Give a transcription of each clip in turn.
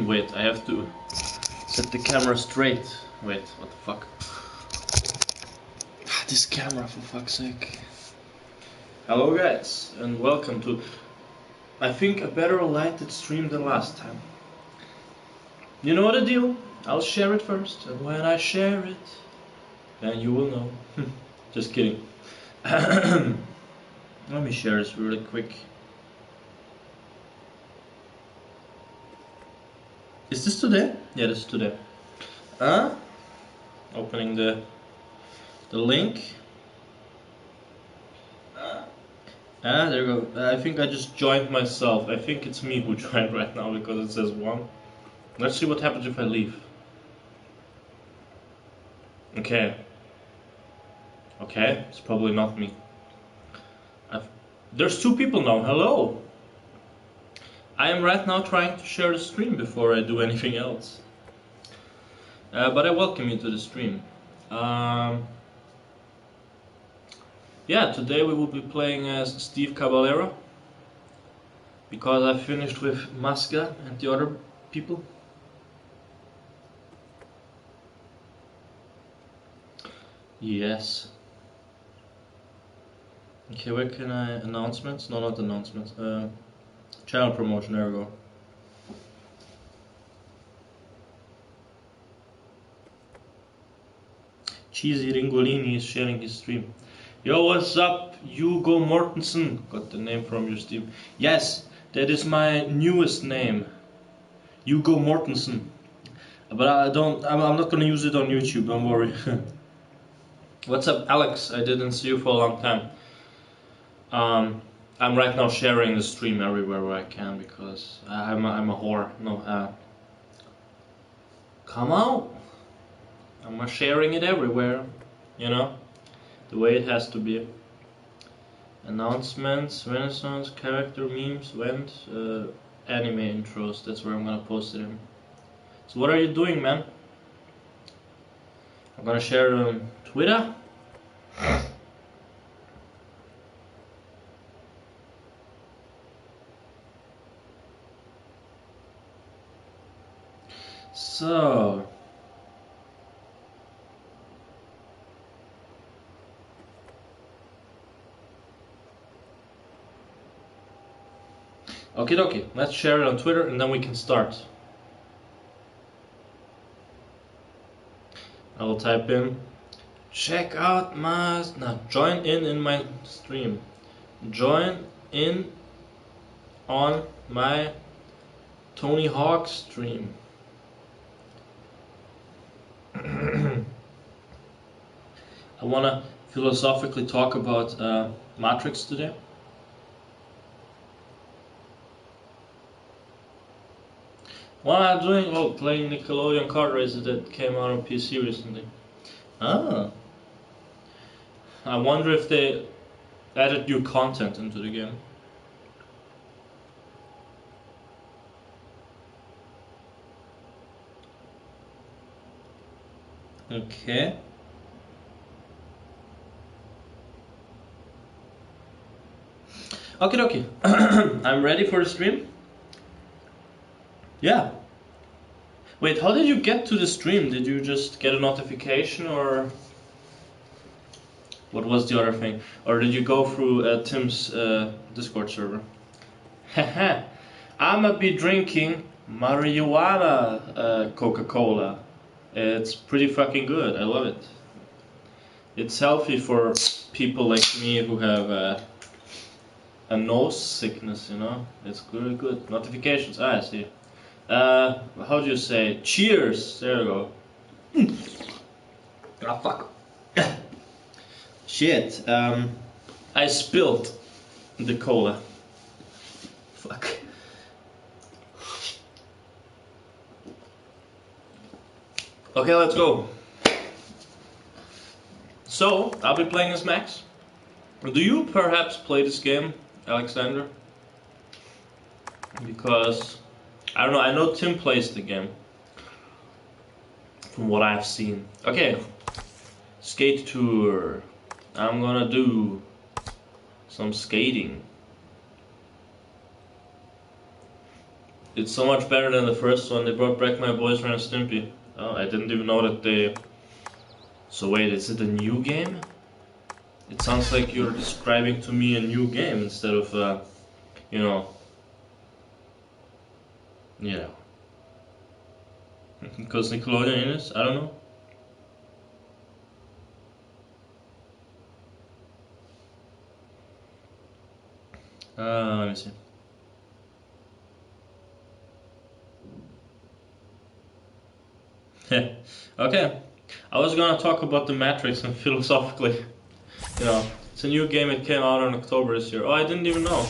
Wait, I have to set the camera straight. Wait, what the fuck? This camera, for fuck's sake. Hello guys, and welcome to, I think, a better lighted stream than last time. You know the deal? I'll share it first, and when I share it, then you will know. Just kidding. Let me share this really quick. Is this today? Yeah, this is today. Opening the link. There you go. I think I just joined myself. I think it's me who joined right now because it says 1. Let's see what happens if I leave. Okay, it's probably not me. There's 2 people now. Hello. I am right now trying to share the stream before I do anything else. But I welcome you to the stream. Yeah, today we will be playing as Steve Caballero, because I finished with Masca and the other people. Yes. Okay, where can I... announcements? No, not announcements. Channel promotion, there we go. Cheesy Ringolini is sharing his stream. Yo, what's up, Hugo Mortensen? Got the name from your stream. Yes, that is my newest name, Hugo Mortensen. But I'm not gonna use it on YouTube, don't worry. What's up, Alex? I didn't see you for a long time. I'm right now sharing the stream everywhere where I can because I'm a whore. No, come out. I'm sharing it everywhere, you know, the way it has to be. Announcements, Renaissance, character memes, went, anime intros. That's where I'm gonna post it in. So what are you doing, man? I'm gonna share it on Twitter. So okie dokie, let's share it on Twitter and then we can start. I will type in, check out my, join in my stream. Join in on my Tony Hawk stream. I wanna philosophically talk about Matrix today. What am I doing? Oh, playing Nickelodeon kart races that came out on PC recently. Ah. I wonder if they added new content into the game. Okay. Okay. I'm ready for the stream. Yeah. Wait, how did you get to the stream? Did you just get a notification, or what was the other thing? Or did you go through Tim's Discord server? Haha, I'ma be drinking marijuana Coca-Cola. It's pretty fucking good, I love it. It's healthy for people like me who have a nose sickness, you know? It's really good. Notifications, I see. How do you say? Cheers! There you go. Ah, fuck. Shit, I spilled the cola. Fuck. Okay, let's go. So, I'll be playing as Max. Do you perhaps play this game, Alexander? Because I don't know, I know Tim plays the game from what I've seen. Okay, skate tour. I'm gonna do some skating. It's so much better than the first one. They brought back my boys Ren and Stimpy. Oh, I didn't even know that they... So wait, is it a new game? It sounds like you're describing to me a new game instead of, you know... Yeah. Because Nickelodeon in it? I don't know. Let me see. Okay, I was gonna talk about the Matrix and philosophically, you know, it's a new game. It came out in October this year. Oh, I didn't even know.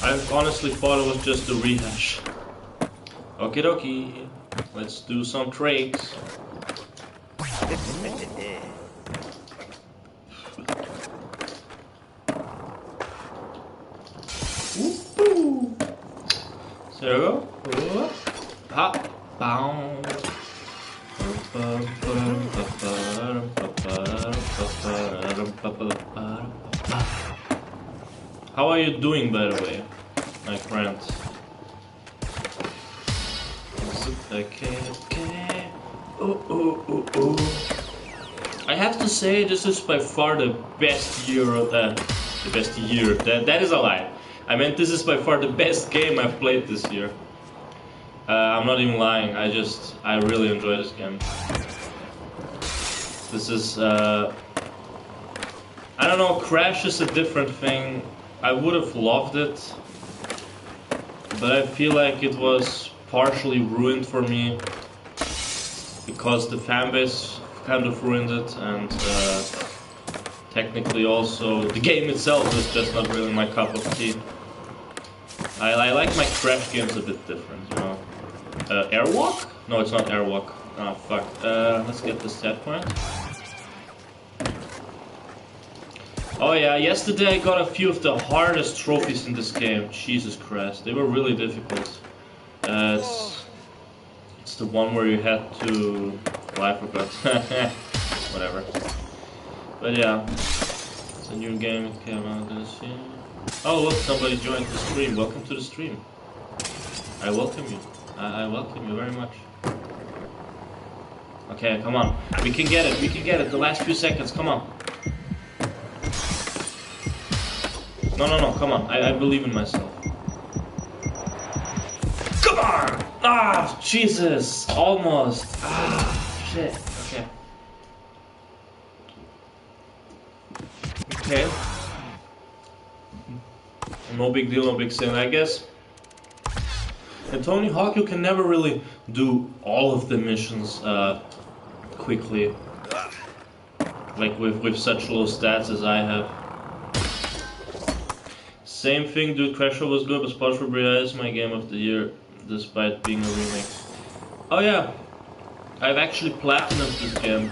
I honestly thought it was just a rehash. Okie dokie, let's do some tricks. Woo-hoo. So there we go. Hop, bound. How are you doing, by the way, my friend? Okay. I have to say, this is by far the best year of the best year. That is a lie. I meant this is by far the best game I've played this year. I'm not even lying. I really enjoy this game. This is, I don't know, Crash is a different thing. I would have loved it, but I feel like it was partially ruined for me because the fanbase kind of ruined it, and technically also the game itself is just not really my cup of tea. I like my Crash games a bit different, you know. Airwalk? No, it's not Airwalk. Oh, fuck. Let's get the stat point. Oh yeah, yesterday I got a few of the hardest trophies in this game. Jesus Christ, they were really difficult. It's the one where you had to... Well, I forgot. Whatever. But yeah, it's a new game. It came out this year. Oh look, somebody joined the stream. Welcome to the stream. I welcome you. I welcome you very much. Okay, come on. We can get it. We can get it. The last few seconds. Come on. No. Come on. I believe in myself. Come on! Ah, Jesus. Almost. Ah, shit. Okay. Okay. No big deal, no big sin, I guess. And Tony Hawk, you can never really do all of the missions quickly, like with such low stats as I have. Same thing, dude. Crasher was good, but SpongeBob Bria is my game of the year, despite being a remake. Oh yeah, I've actually platinumed this game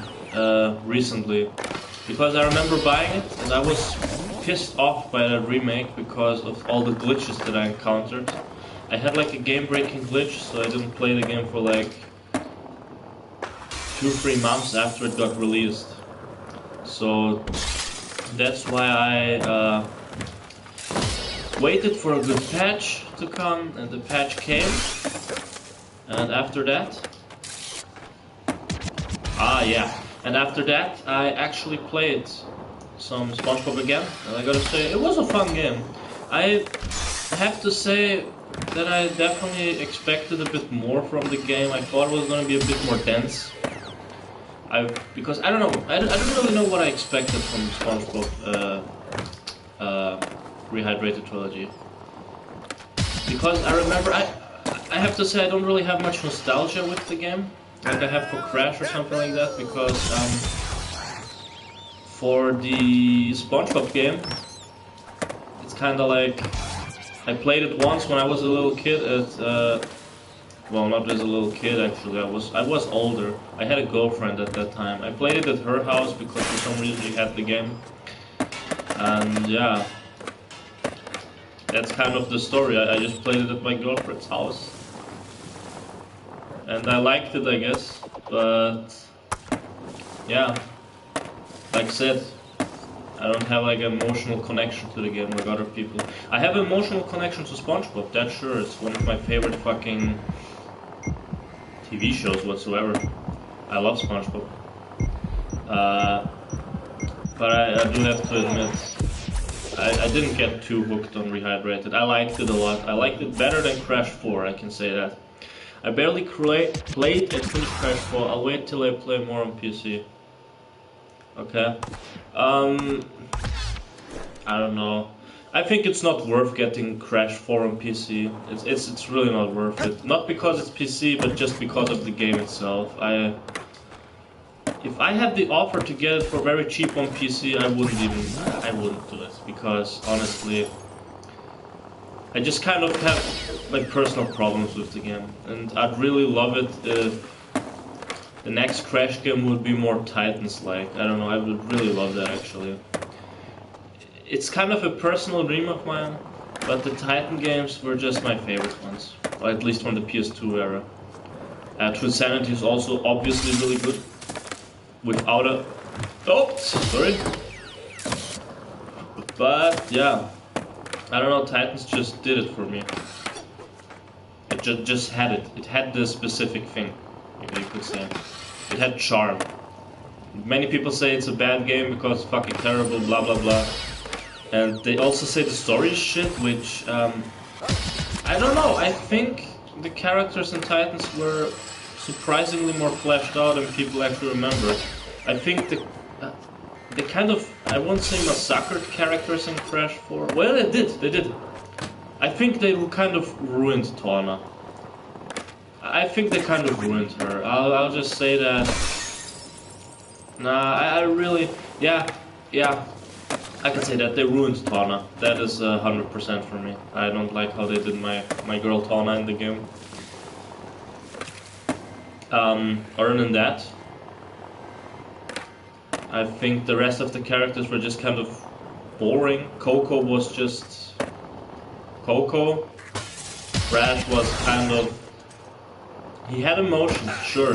recently, because I remember buying it and I was pissed off by that remake because of all the glitches that I encountered. I had like a game-breaking glitch, so I didn't play the game for like 2-3 months after it got released. So that's why I waited for a good patch to come, and the patch came. And after that... And after that I actually played some SpongeBob again, and I gotta say, it was a fun game. I have to say that I definitely expected a bit more from the game. I thought it was going to be a bit more dense. Because I don't know, I don't really know what I expected from SpongeBob Rehydrated Trilogy. Because I remember, I have to say I don't really have much nostalgia with the game, like I have for Crash or something like that, because for the SpongeBob game, it's kind of like, I played it once when I was a little kid at, well, not as a little kid actually, I was older. I had a girlfriend at that time. I played it at her house because for some reason she had the game. And yeah, that's kind of the story. I just played it at my girlfriend's house. And I liked it, I guess, but yeah, like I said, I don't have like an emotional connection to the game like other people. I have an emotional connection to SpongeBob, that's sure. It's one of my favorite fucking TV shows whatsoever. I love SpongeBob. But I do have to admit, I didn't get too hooked on Rehydrated. I liked it a lot. I liked it better than Crash 4, I can say that. I barely played and finished Crash 4. I'll wait till I play more on PC. Okay. I don't know. I think it's not worth getting Crash 4 on PC. It's really not worth it. Not because it's PC, but just because of the game itself. If I had the offer to get it for very cheap on PC, I wouldn't do it, because honestly, I just kind of have like personal problems with the game, and I'd really love it if the next Crash game would be more Titans-like. I don't know, I would really love that actually. It's kind of a personal dream of mine, but the Titan games were just my favorite ones, or at least from the PS2 era. True Sanity is also obviously really good. Without a... Oh, sorry. But yeah, I don't know, Titans just did it for me. It just had it. It had the specific thing, maybe you could say. It had charm. Many people say it's a bad game because it's fucking terrible, blah blah blah. And they also say the story is shit, which, I don't know, I think the characters in Titans were surprisingly more fleshed out than people actually remember. I think they kind of, I won't say massacred characters in Crash 4. Well, they did. I think they kind of ruined Torna. I think they kind of ruined her. I'll just say that. Nah, I really, yeah, I can say that they ruined Torna. That is 100% for me. I don't like how they did my girl Torna in the game. Other than that, I think the rest of the characters were just kind of boring. Coco was just Coco. Crash was kind of... He had emotions, sure.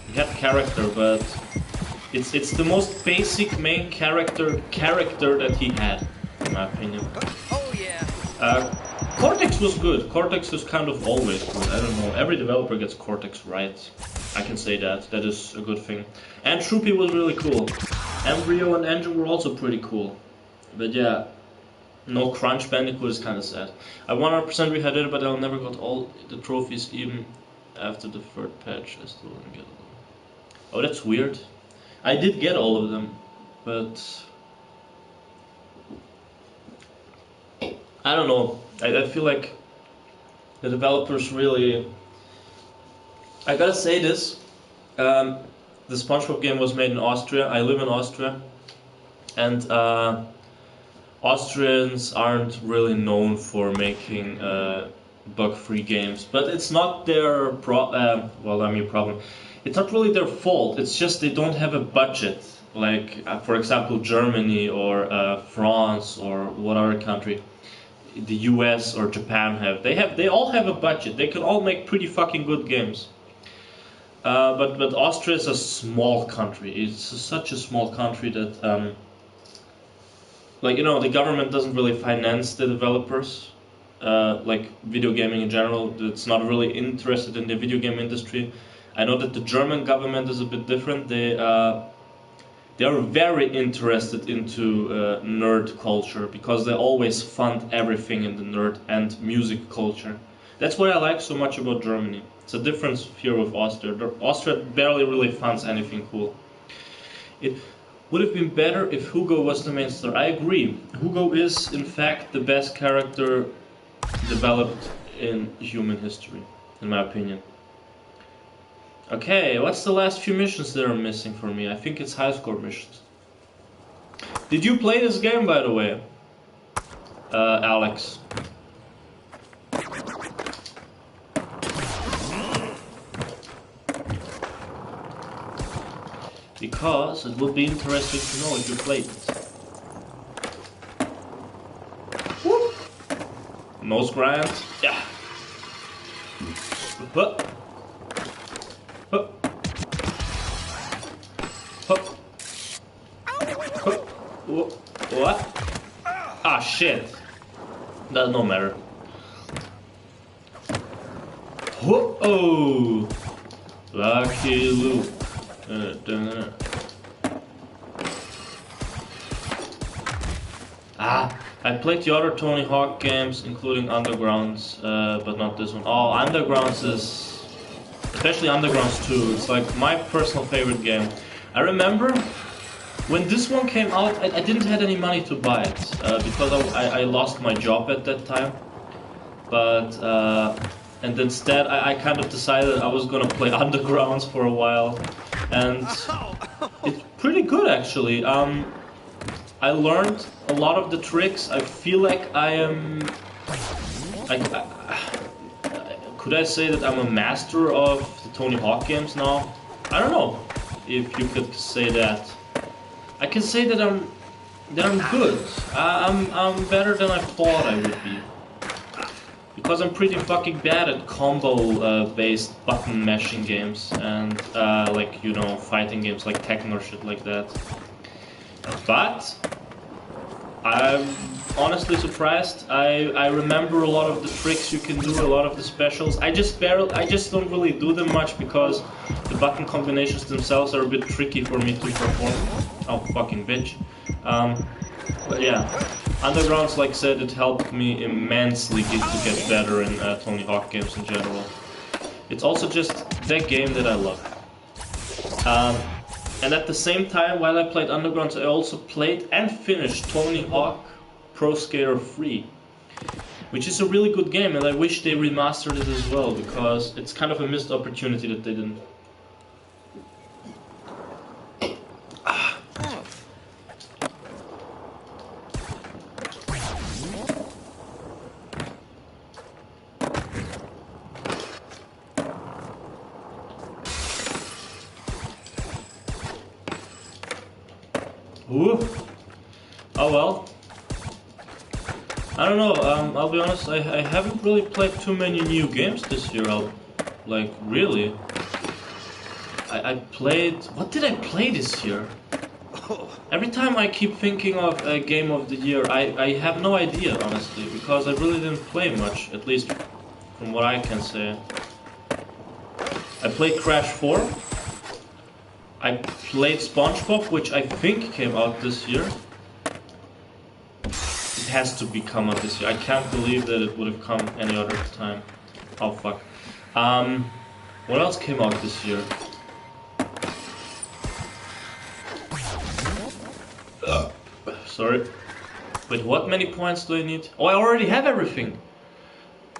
He had character, but it's the most basic main character that he had, in my opinion. Oh yeah. Cortex was good. Cortex is kind of always good. I don't know. Every developer gets Cortex right. I can say that. That is a good thing. And Troopy was really cool. Embryo and Engine were also pretty cool. But yeah, no Crunch Bandicoot is kind of sad. I 100% rehydrated it, but I never got all the trophies even after the third patch. I still didn't get them. Oh, that's weird. I did get all of them, but I don't know. I feel like the developers really... I gotta say this. The SpongeBob game was made in Austria. I live in Austria, and Austrians aren't really known for making bug-free games. But it's not their problem. It's not really their fault. It's just they don't have a budget. Like, for example, Germany or France or what other country, the US or Japan have. They all have a budget. They can all make pretty fucking good games. But Austria is a small country. It's such a small country that, like, you know, the government doesn't really finance the developers. Like video gaming in general, it's not really interested in the video game industry. I know that the German government is a bit different. They are very interested into nerd culture because they always fund everything in the nerd and music culture. That's what I like so much about Germany. It's a difference here with Austria. Austria barely really funds anything cool. It would have been better if Hugo was the main star. I agree. Hugo is, in fact, the best character developed in human history, in my opinion. Okay, what's the last few missions that are missing for me? I think it's high score missions. Did you play this game, by the way? Alex. Because it would be interesting to know if you played it. Whoop. Nose grind. Yeah. Hup. Hup. Hup. Hup. Whoop. What? Ah, shit. Does no matter. Whoa! Lucky Luke. I played the other Tony Hawk games, including Undergrounds, but not this one. Oh, Undergrounds is... especially Undergrounds 2, it's like my personal favorite game. I remember when this one came out, I didn't have any money to buy it, because I lost my job at that time. But, and instead I kind of decided I was gonna play Undergrounds for a while. And it's pretty good actually. I learned a lot of the tricks. I feel like I am... could I say that I'm a master of the Tony Hawk games now? I don't know if you could say that. I can say that I'm good. I'm better than I thought I would be. Because I'm pretty fucking bad at combo based button mashing games and like, you know, fighting games like Tekken or shit like that. But I'm honestly surprised. I remember a lot of the tricks you can do, a lot of the specials. I just don't really do them much because the button combinations themselves are a bit tricky for me to perform. Oh, fucking bitch. But yeah, Undergrounds, like I said, it helped me immensely to get better in Tony Hawk games in general. It's also just that game that I love. And at the same time, while I played Undergrounds, I also played and finished Tony Hawk Pro Skater 3, which is a really good game, and I wish they remastered it as well, because it's kind of a missed opportunity that they didn't. Ooh. Oh well. I don't know, I'll be honest, I haven't really played too many new games this year. Like, really. I played... What did I play this year? Every time I keep thinking of a game of the year, I have no idea, honestly, because I really didn't play much, at least from what I can say. I played Crash 4. I played SpongeBob, which I think came out this year. It has to be come out this year. I can't believe that it would have come any other time. Oh fuck. What else came out this year? Sorry. Wait, what many points do I need? Oh, I already have everything.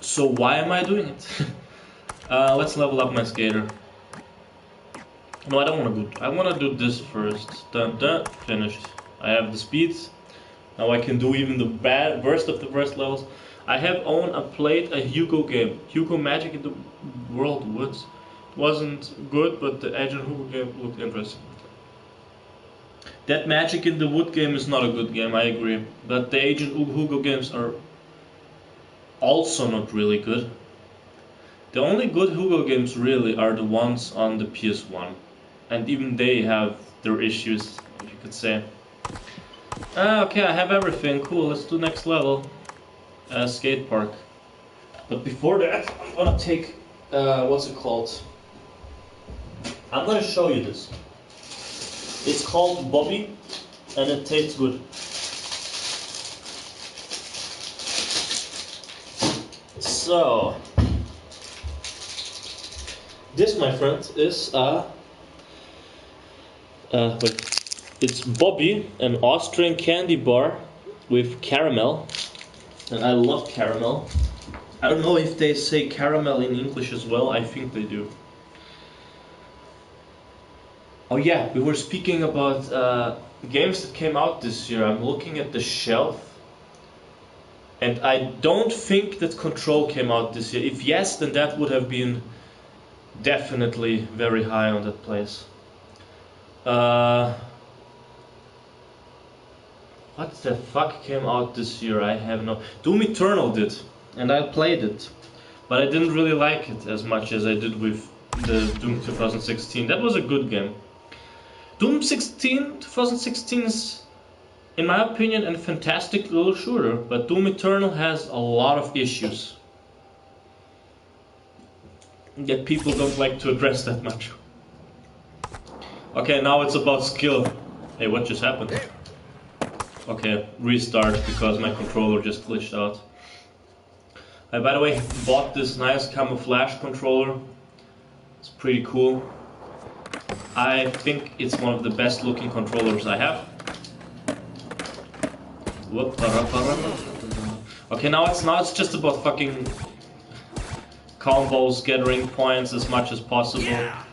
So why am I doing it? Let's level up my skater. No, I don't want to do... I want to do this first. Dun dun. Finished. I have the speeds. Now I can do even the worst of the worst levels. I have played a Hugo game. Hugo Magic in the World Woods. Wasn't good, but the Agent Hugo game looked interesting. That Magic in the Wood game is not a good game, I agree. But the Agent Hugo games are also not really good. The only good Hugo games really are the ones on the PS1. And even they have their issues, if you could say. Okay, I have everything. Cool, let's do next level. Skate park. But before that, I'm gonna take... what's it called? I'm gonna show you this. It's called Bobby, and it tastes good. So... this, my friend, is wait. It's Bobby, an Austrian candy bar with caramel, and I love caramel. I don't know if they say caramel in English as well. I think they do. Oh yeah, we were speaking about games that came out this year. I'm looking at the shelf, and I don't think that Control came out this year. If yes, then that would have been definitely very high on that place. What the fuck came out this year? I have no... Doom Eternal did, and I played it. But I didn't really like it as much as I did with the Doom 2016. That was a good game. Doom 2016 is in my opinion, a fantastic little shooter, but Doom Eternal has a lot of issues that people don't like to address that much. Okay, now it's about skill. Hey, what just happened? Okay, restart because my controller just glitched out. I, by the way, bought this nice camouflage controller. It's pretty cool. I think it's one of the best looking controllers I have. Okay, now it's just about fucking combos, gathering points as much as possible. Yeah.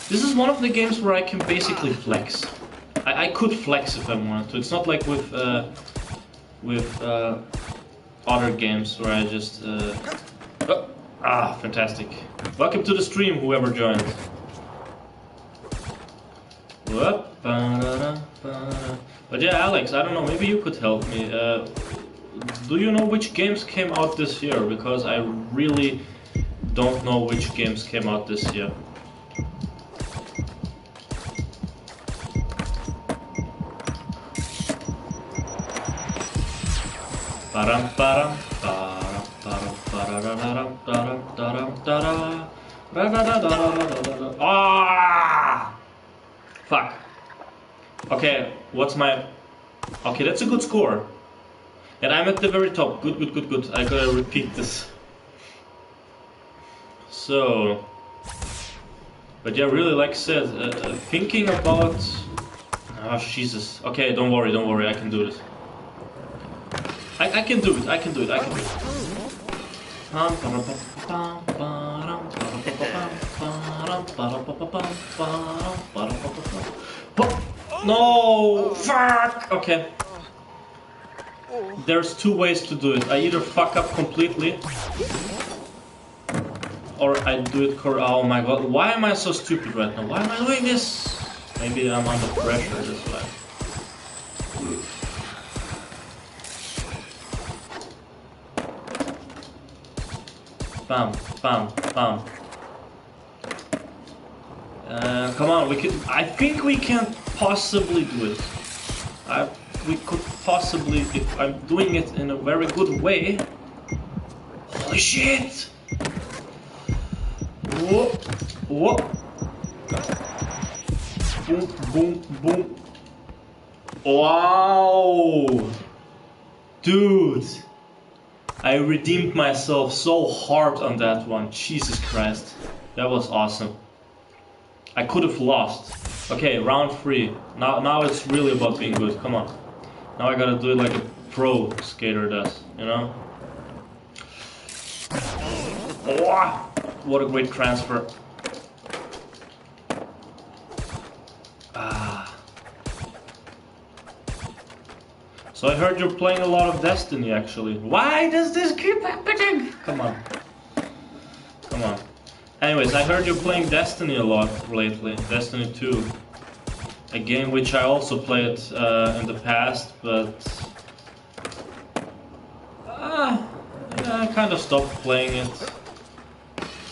This is one of the games where I can basically flex. I could flex if I wanted to. It's not like with other games where I just fantastic. Welcome to the stream, whoever joined. But yeah, Alex, I don't know, maybe you could help me. Do you know which games came out this year? Because I really don't know which games came out this year. Ah! Fuck. Okay, what's my... Okay, that's a good score. And I'm at the very top. Good, good, good, good. I gotta repeat this. So... But yeah, really, like I said, thinking about... Oh, Jesus. Okay, don't worry, I can do this. I can do it, I can do it. No! Fuck! Okay. There's two ways to do it. I either fuck up completely, or I do it oh my god, why am I so stupid right now? Why am I doing this? Maybe I'm under pressure, that's why. Bam, bam, bam. Come on, we can. I think we can possibly do it. We could possibly, if I'm doing it in a very good way. Holy shit! Whoa, whoa. Boom, boom, boom. Wow! Dude! I redeemed myself so hard on that one. Jesus Christ. That was awesome. I could have lost. Okay, round 3. Now it's really about being good. Come on. Now I gotta do it like a pro skater does, you know? Oh, what a great transfer. So I heard you're playing a lot of Destiny, actually. Why does this keep happening? Come on. Come on. Anyways, I heard you're playing Destiny a lot lately. Destiny 2. A game which I also played in the past, but... yeah, I kind of stopped playing it.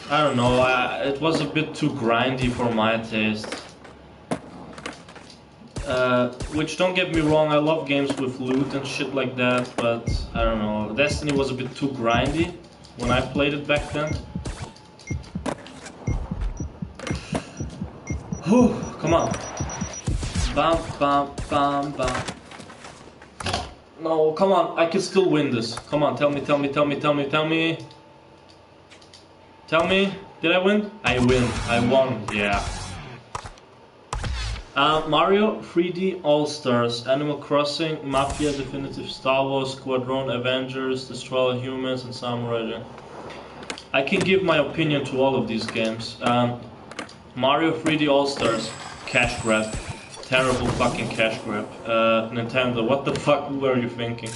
I don't know, it was a bit too grindy for my taste. Which, don't get me wrong, I love games with loot and shit like that, but I don't know, Destiny was a bit too grindy when I played it back then. Whew, come on. Bam, bam, bam, bam. No, come on, I can still win this. Come on, tell me. Tell me, did I win? I win, I won, yeah. Mario 3D All-Stars, Animal Crossing, Mafia Definitive, Star Wars, Squadron, Avengers, Destroy All Humans, and Samurai. I can give my opinion to all of these games. Mario 3D All-Stars, cash grab. Terrible fucking cash grab. Nintendo, what the fuck were you thinking?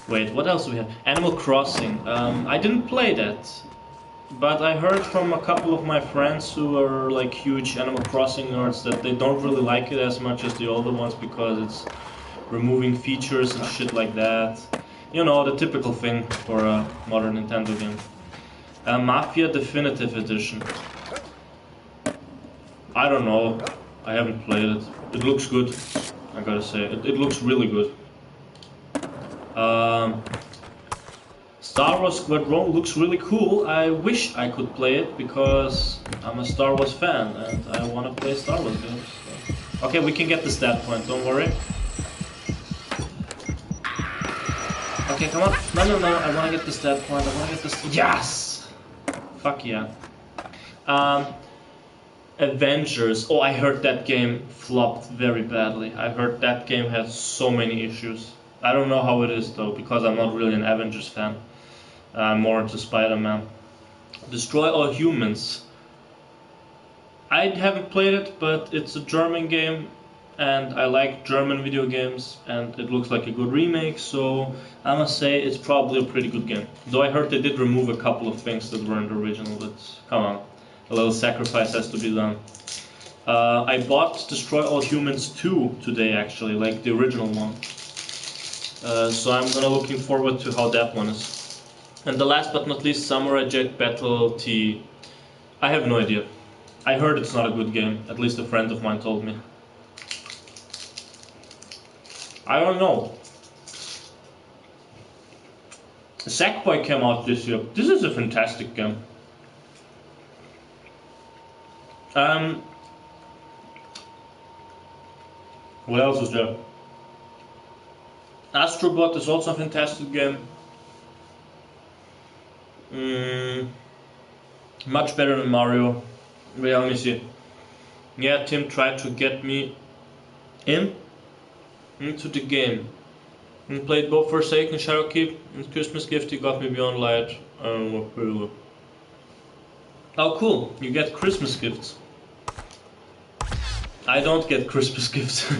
Wait, what else do we have? Animal Crossing. I didn't play that. But I heard from a couple of my friends who are like huge Animal Crossing nerds that they don't really like it as much as the older ones because it's removing features and shit like that. You know, the typical thing for a modern Nintendo game. Mafia Definitive Edition. I don't know. I haven't played it. It looks good. I gotta say, it looks really good. Star Wars Squadron looks really cool. I wish I could play it because I'm a Star Wars fan and I want to play Star Wars games. So. Okay, we can get the stat point, don't worry. Okay, come on. No, I want to get the stat point. I want to get this. Yes! Fuck yeah. Avengers. Oh, I heard that game flopped very badly. I heard that game has so many issues. I don't know how it is though, because I'm not really an Avengers fan. I'm more into Spider-Man. Destroy All Humans. I haven't played it, but it's a German game, and I like German video games, and it looks like a good remake, so I must say it's probably a pretty good game. Though I heard they did remove a couple of things that weren't original, but come on. A little sacrifice has to be done. I bought Destroy All Humans 2 today, actually, like the original one. So I'm looking forward to how that one is. And the last but not least, Samurai Jack Battle T. I have no idea. I heard it's not a good game, at least a friend of mine told me. I don't know. Sackboy came out this year. This is a fantastic game. What else is there? Astrobot is also a fantastic game. Much better than Mario. Wait, let me see. Yeah, Tim tried to get me into the game. And played both Forsaken and Shadowkeep and Christmas gift. He got me Beyond Light. Oh, cool! You get Christmas gifts. I don't get Christmas gifts.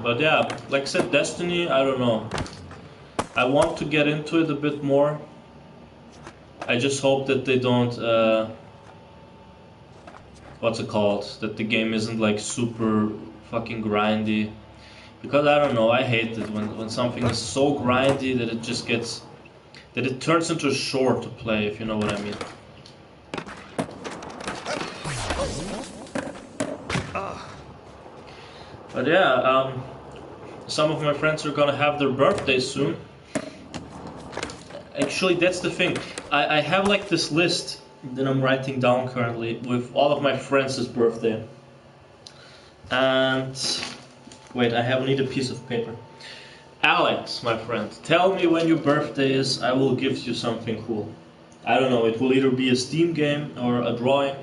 But yeah, like I said, Destiny, I don't know. I want to get into it a bit more. I just hope that they don't, what's it called? That the game isn't like super fucking grindy. Because I don't know, I hate it when something is so grindy that it just gets, that it turns into a chore to play, if you know what I mean. But yeah, some of my friends are gonna have their birthdays soon. Actually, that's the thing. I have like this list that I'm writing down currently with all of my friends' birthday. And wait, I need a piece of paper. Alex, my friend, tell me when your birthday is. I will give you something cool. I don't know. It will either be a Steam game or a drawing,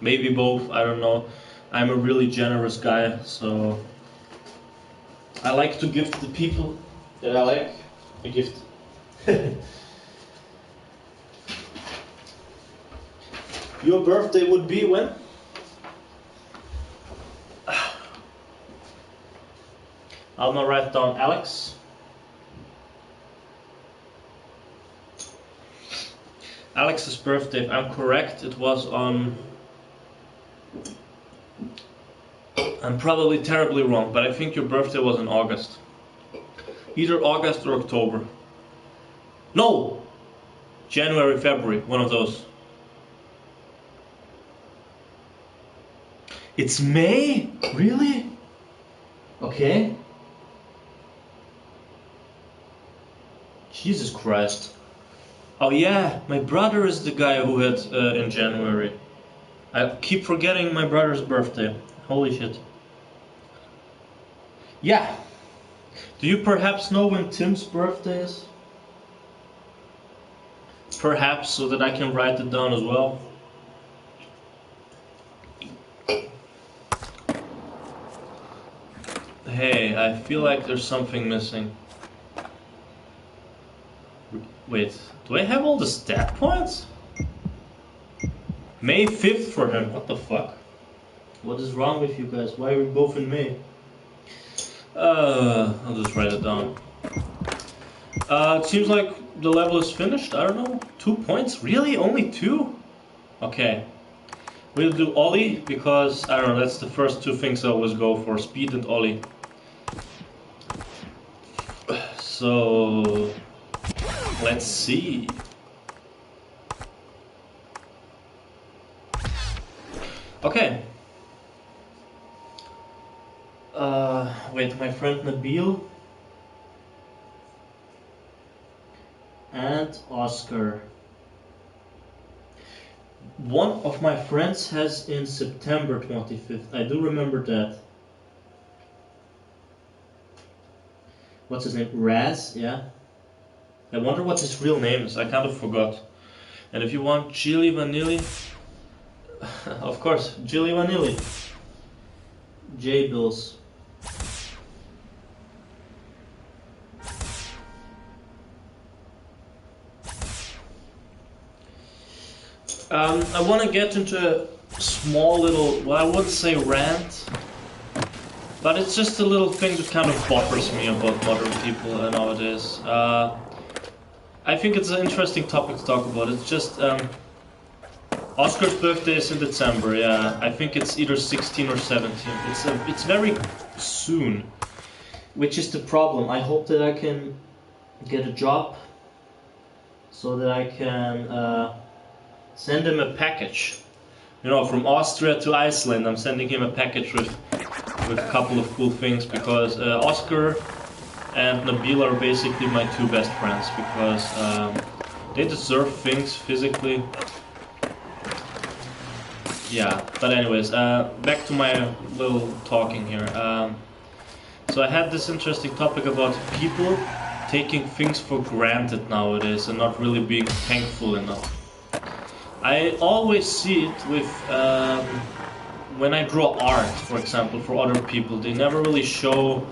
maybe both. I don't know. I'm a really generous guy, so I like to gift the people that I like a gift. Your birthday would be when? I'm gonna write down Alex. Alex's birthday, if I'm correct, it was on... I'm probably terribly wrong, but I think your birthday was in August. Either August or October. No! January, February, one of those. It's May? Really? Okay. Jesus Christ. Oh yeah, my brother is the guy who had in January. I keep forgetting my brother's birthday. Holy shit. Yeah. Do you perhaps know when Tim's birthday is? Perhaps, so that I can write it down as well. Hey, I feel like there's something missing. Wait, do I have all the stat points? May 5th for him, what the fuck? What is wrong with you guys? Why are we both in May? I'll just write it down. It seems like the level is finished, I don't know. 2 points? Really? Only 2? Okay. We'll do Ollie because, I don't know, that's the first two things I always go for, speed and Ollie. So, let's see. Okay. Wait, my friend Nabil and Oscar. One of my friends has in September 25th. I do remember that. What's his name? Raz, yeah. I wonder what his real name is. I kind of forgot. And if you want Chili Vanilli, of course, Chili Vanilli. J-Bills. I want to get into a small little, well, I wouldn't say rant, but it's just a little thing that kind of bothers me about modern people nowadays. I think it's an interesting topic to talk about. It's just, Oscar's birthday is in December, yeah. I think it's either 16 or 17. It's very soon, which is the problem. I hope that I can get a job so that I can send him a package. You know, from Austria to Iceland, I'm sending him a package with a couple of cool things because Oscar and Nabil are basically my two best friends because they deserve things physically. Yeah, but anyways, back to my little talking here. So I had this interesting topic about people taking things for granted nowadays and not really being thankful enough. I always see it with when I draw art, for example, for other people. They never really show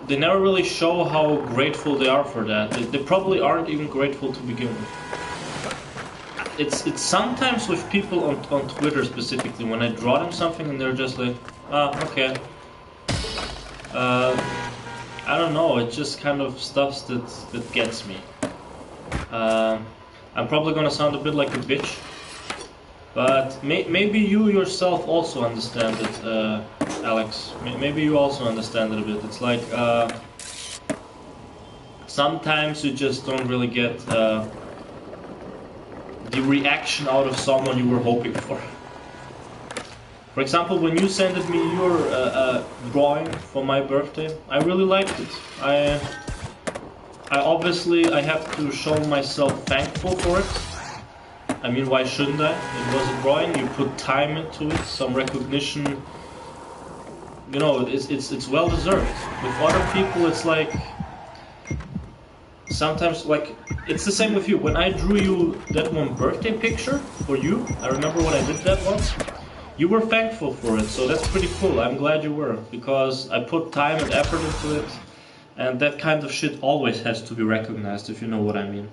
how grateful they are for that. They probably aren't even grateful to begin with. It's sometimes with people on Twitter specifically, when I draw them something and they're just like, okay. I don't know, it's just kind of stuff that gets me. I'm probably gonna sound a bit like a bitch, but maybe you yourself also understand it, Alex. Maybe you also understand it a bit. It's like, sometimes you just don't really get the reaction out of someone you were hoping for. For example, when you sent me your drawing for my birthday, I really liked it. I obviously have to show myself thankful for it. I mean, why shouldn't I? It was a drawing, you put time into it, some recognition. You know, it's well deserved. With other people, it's like sometimes, like, it's the same with you. When I drew you that one birthday picture for you, I remember when I did that once. You were thankful for it, so that's pretty cool. I'm glad you were, because I put time and effort into it. And that kind of shit always has to be recognized, if you know what I mean.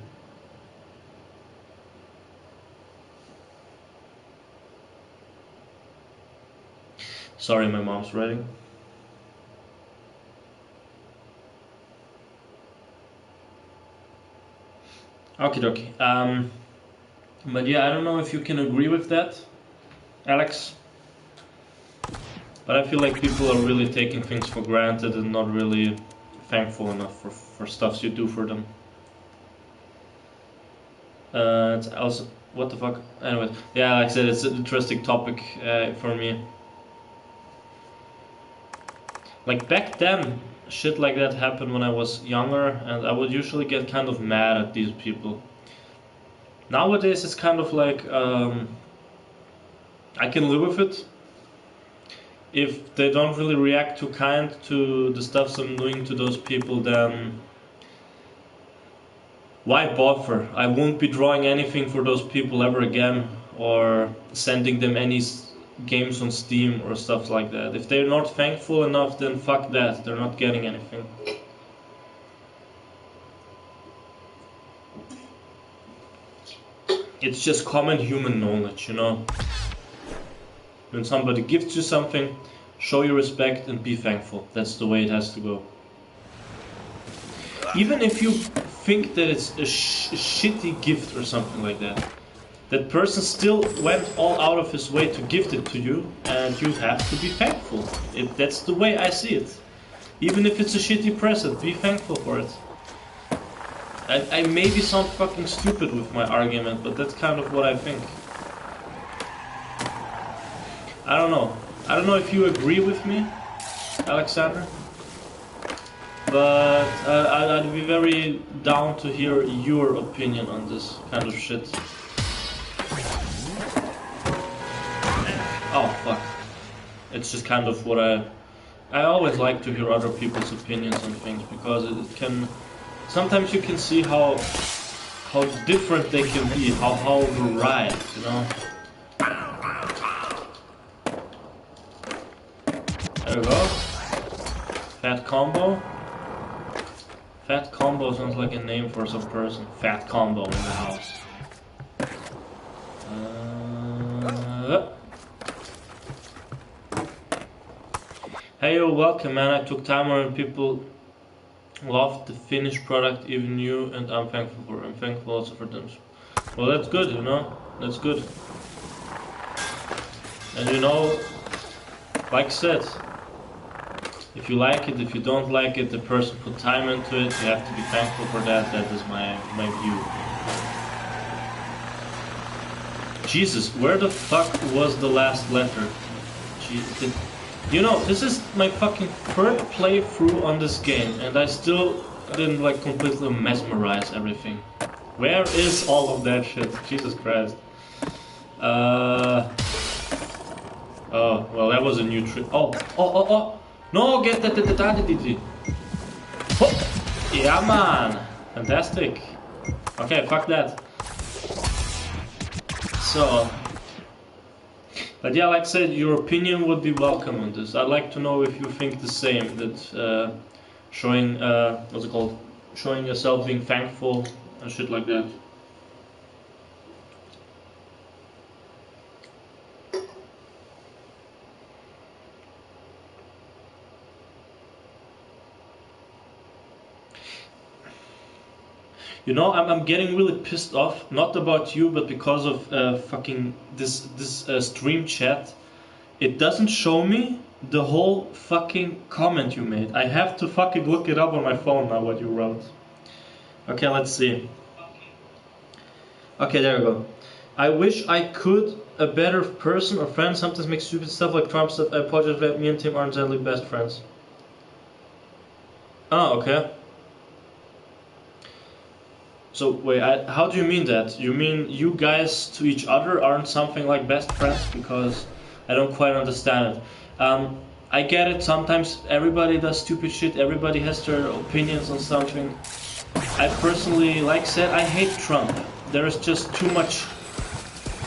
Sorry, my mom's writing. Okie dokie. But yeah, I don't know if you can agree with that, Alex. But I feel like people are really taking things for granted and not really thankful enough for stuffs you do for them. It's also, what the fuck? Anyway, yeah, like I said, it's an interesting topic for me. Like back then, shit like that happened when I was younger, and I would usually get kind of mad at these people. Nowadays, it's kind of like I can live with it. If they don't really react too kind to the stuff I'm doing to those people, then why bother? I won't be drawing anything for those people ever again, or sending them any games on Steam or stuff like that. If they're not thankful enough, then fuck that, they're not getting anything. It's just common human knowledge, you know? When somebody gives you something, show your respect and be thankful. That's the way it has to go. Even if you think that it's a shitty gift or something like that, that person still went all out of his way to gift it to you, and you have to be thankful. That's the way I see it. Even if it's a shitty present, be thankful for it. I maybe sound fucking stupid with my argument, but that's kind of what I think. I don't know. I don't know if you agree with me, Alexander. But I'd be very down to hear your opinion on this kind of shit. Oh fuck. It's just kind of what I always like to hear other people's opinions on things, because it can... Sometimes you can see how different they can be, how varied, you know? There we go. Fat combo. Fat combo sounds like a name for some person. Fat combo in the house. Hey yo, welcome man. I took time on people loved the finished product, even you, and I'm thankful for it. I'm thankful also for them. Well, that's good, you know? That's good. And you know, like I said, if you like it, if you don't like it, the person put time into it, you have to be thankful for that. That is my view. Jesus, where the fuck was the last letter? Jesus. You know, this is my fucking third playthrough on this game, and I still didn't like completely mesmerize everything. Where is all of that shit? Jesus Christ. Oh, well, that was a new trick. Oh. No, get that. Oh, yeah, man. Fantastic. Okay, fuck that. So... But yeah, like I said, your opinion would be welcome on this. I'd like to know if you think the same, that showing, what's it called? Showing yourself being thankful and shit like that. You know, I'm getting really pissed off, not about you, but because of fucking this stream chat. It doesn't show me the whole fucking comment you made. I have to fucking look it up on my phone now, what you wrote. Okay, let's see. Okay, there we go. I wish I could, a better person or friend sometimes make stupid stuff like Trump stuff. I apologize that me and Tim aren't generally best friends. Oh, okay. So wait, how do you mean that? You mean you guys to each other aren't something like best friends? Because I don't quite understand it. I get it, sometimes everybody does stupid shit, everybody has their opinions on something. I personally, like I said, I hate Trump. There is just too much...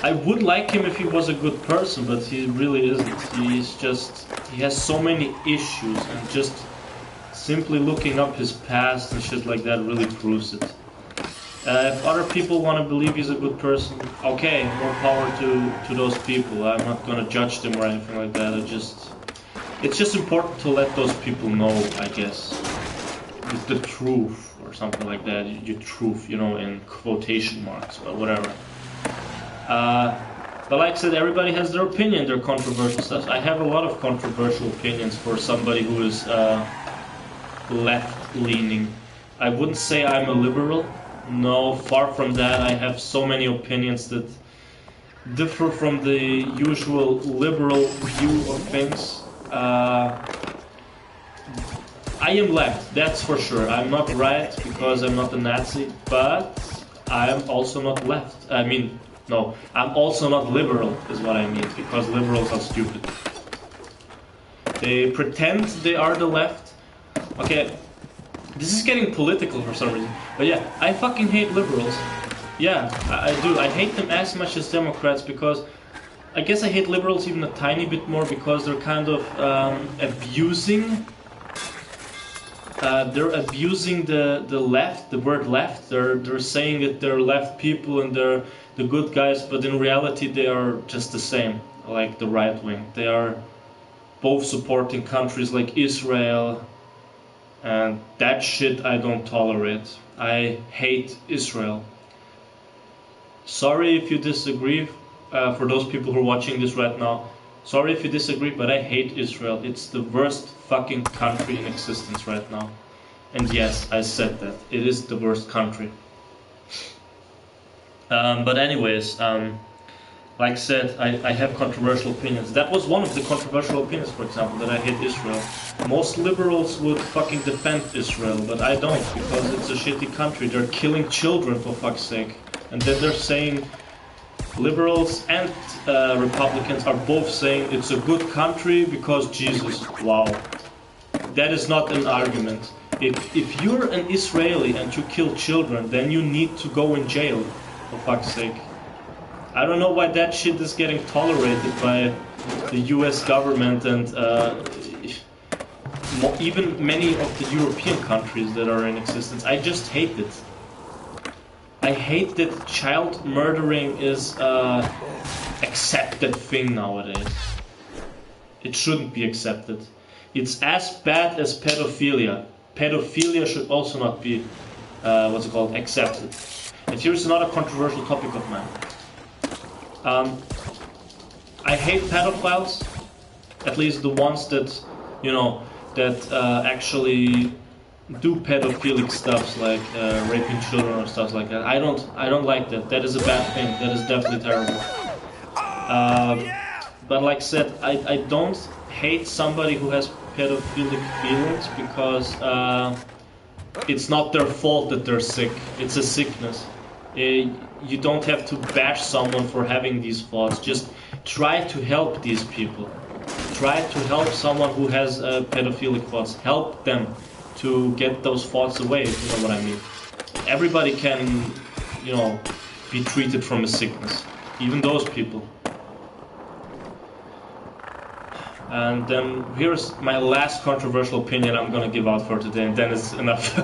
I would like him if he was a good person, but he really isn't. He has so many issues, and just simply looking up his past and shit like that really proves it. If other people want to believe he's a good person, okay, more power to those people. I'm not gonna judge them or anything like that. It's just important to let those people know, I guess, the truth or something like that. Your truth, you know, in quotation marks, but whatever. But like I said, everybody has their opinion, their controversial stuff. I have a lot of controversial opinions for somebody who is left-leaning. I wouldn't say I'm a liberal. No, far from that. I have so many opinions that differ from the usual liberal view of things. I am left, that's for sure. I'm not right because I'm not a Nazi, but I am also not left. No, I'm also not liberal, is what I mean, because liberals are stupid. They pretend they are the left. Okay, this is getting political for some reason. But yeah, I fucking hate liberals. Yeah, I do. I hate them as much as Democrats, because I guess I hate liberals even a tiny bit more because they're kind of abusing. They're abusing the left, the word left. They're saying that they're left people and they're the good guys, but in reality they are just the same, like the right wing. They are both supporting countries like Israel, and that shit I don't tolerate. I hate Israel Sorry if you disagree, for those people who are watching this right now. Sorry if you disagree, but I hate Israel. It's the worst fucking country in existence right now. And yes, I said that. It is the worst country. But anyways, like I said, I have controversial opinions. That was one of the controversial opinions, for example, that I hate Israel. Most liberals would fucking defend Israel, but I don't, because it's a shitty country. They're killing children, for fuck's sake. And then they're saying, liberals and Republicans are both saying it's a good country because Jesus. Wow. That is not an argument. If you're an Israeli and you kill children, then you need to go in jail, for fuck's sake. I don't know why that shit is getting tolerated by the US government and even many of the European countries that are in existence. I just hate it. I hate that child murdering is an accepted thing nowadays. It shouldn't be accepted. It's as bad as pedophilia. Pedophilia should also not be, accepted. And here's another controversial topic of mine. I hate pedophiles, at least the ones that, actually do pedophilic stuff like raping children or stuff like that. I don't like that. That is a bad thing. That is definitely terrible. But like I said, I don't hate somebody who has pedophilic feelings because it's not their fault that they're sick. It's a sickness. You don't have to bash someone for having these thoughts. Just try to help these people. Try to help someone who has pedophilic thoughts. Help them to get those thoughts away, if you know what I mean. Everybody can, be treated from a sickness. Even those people. And then here's my last controversial opinion I'm gonna give out for today, and then it's enough.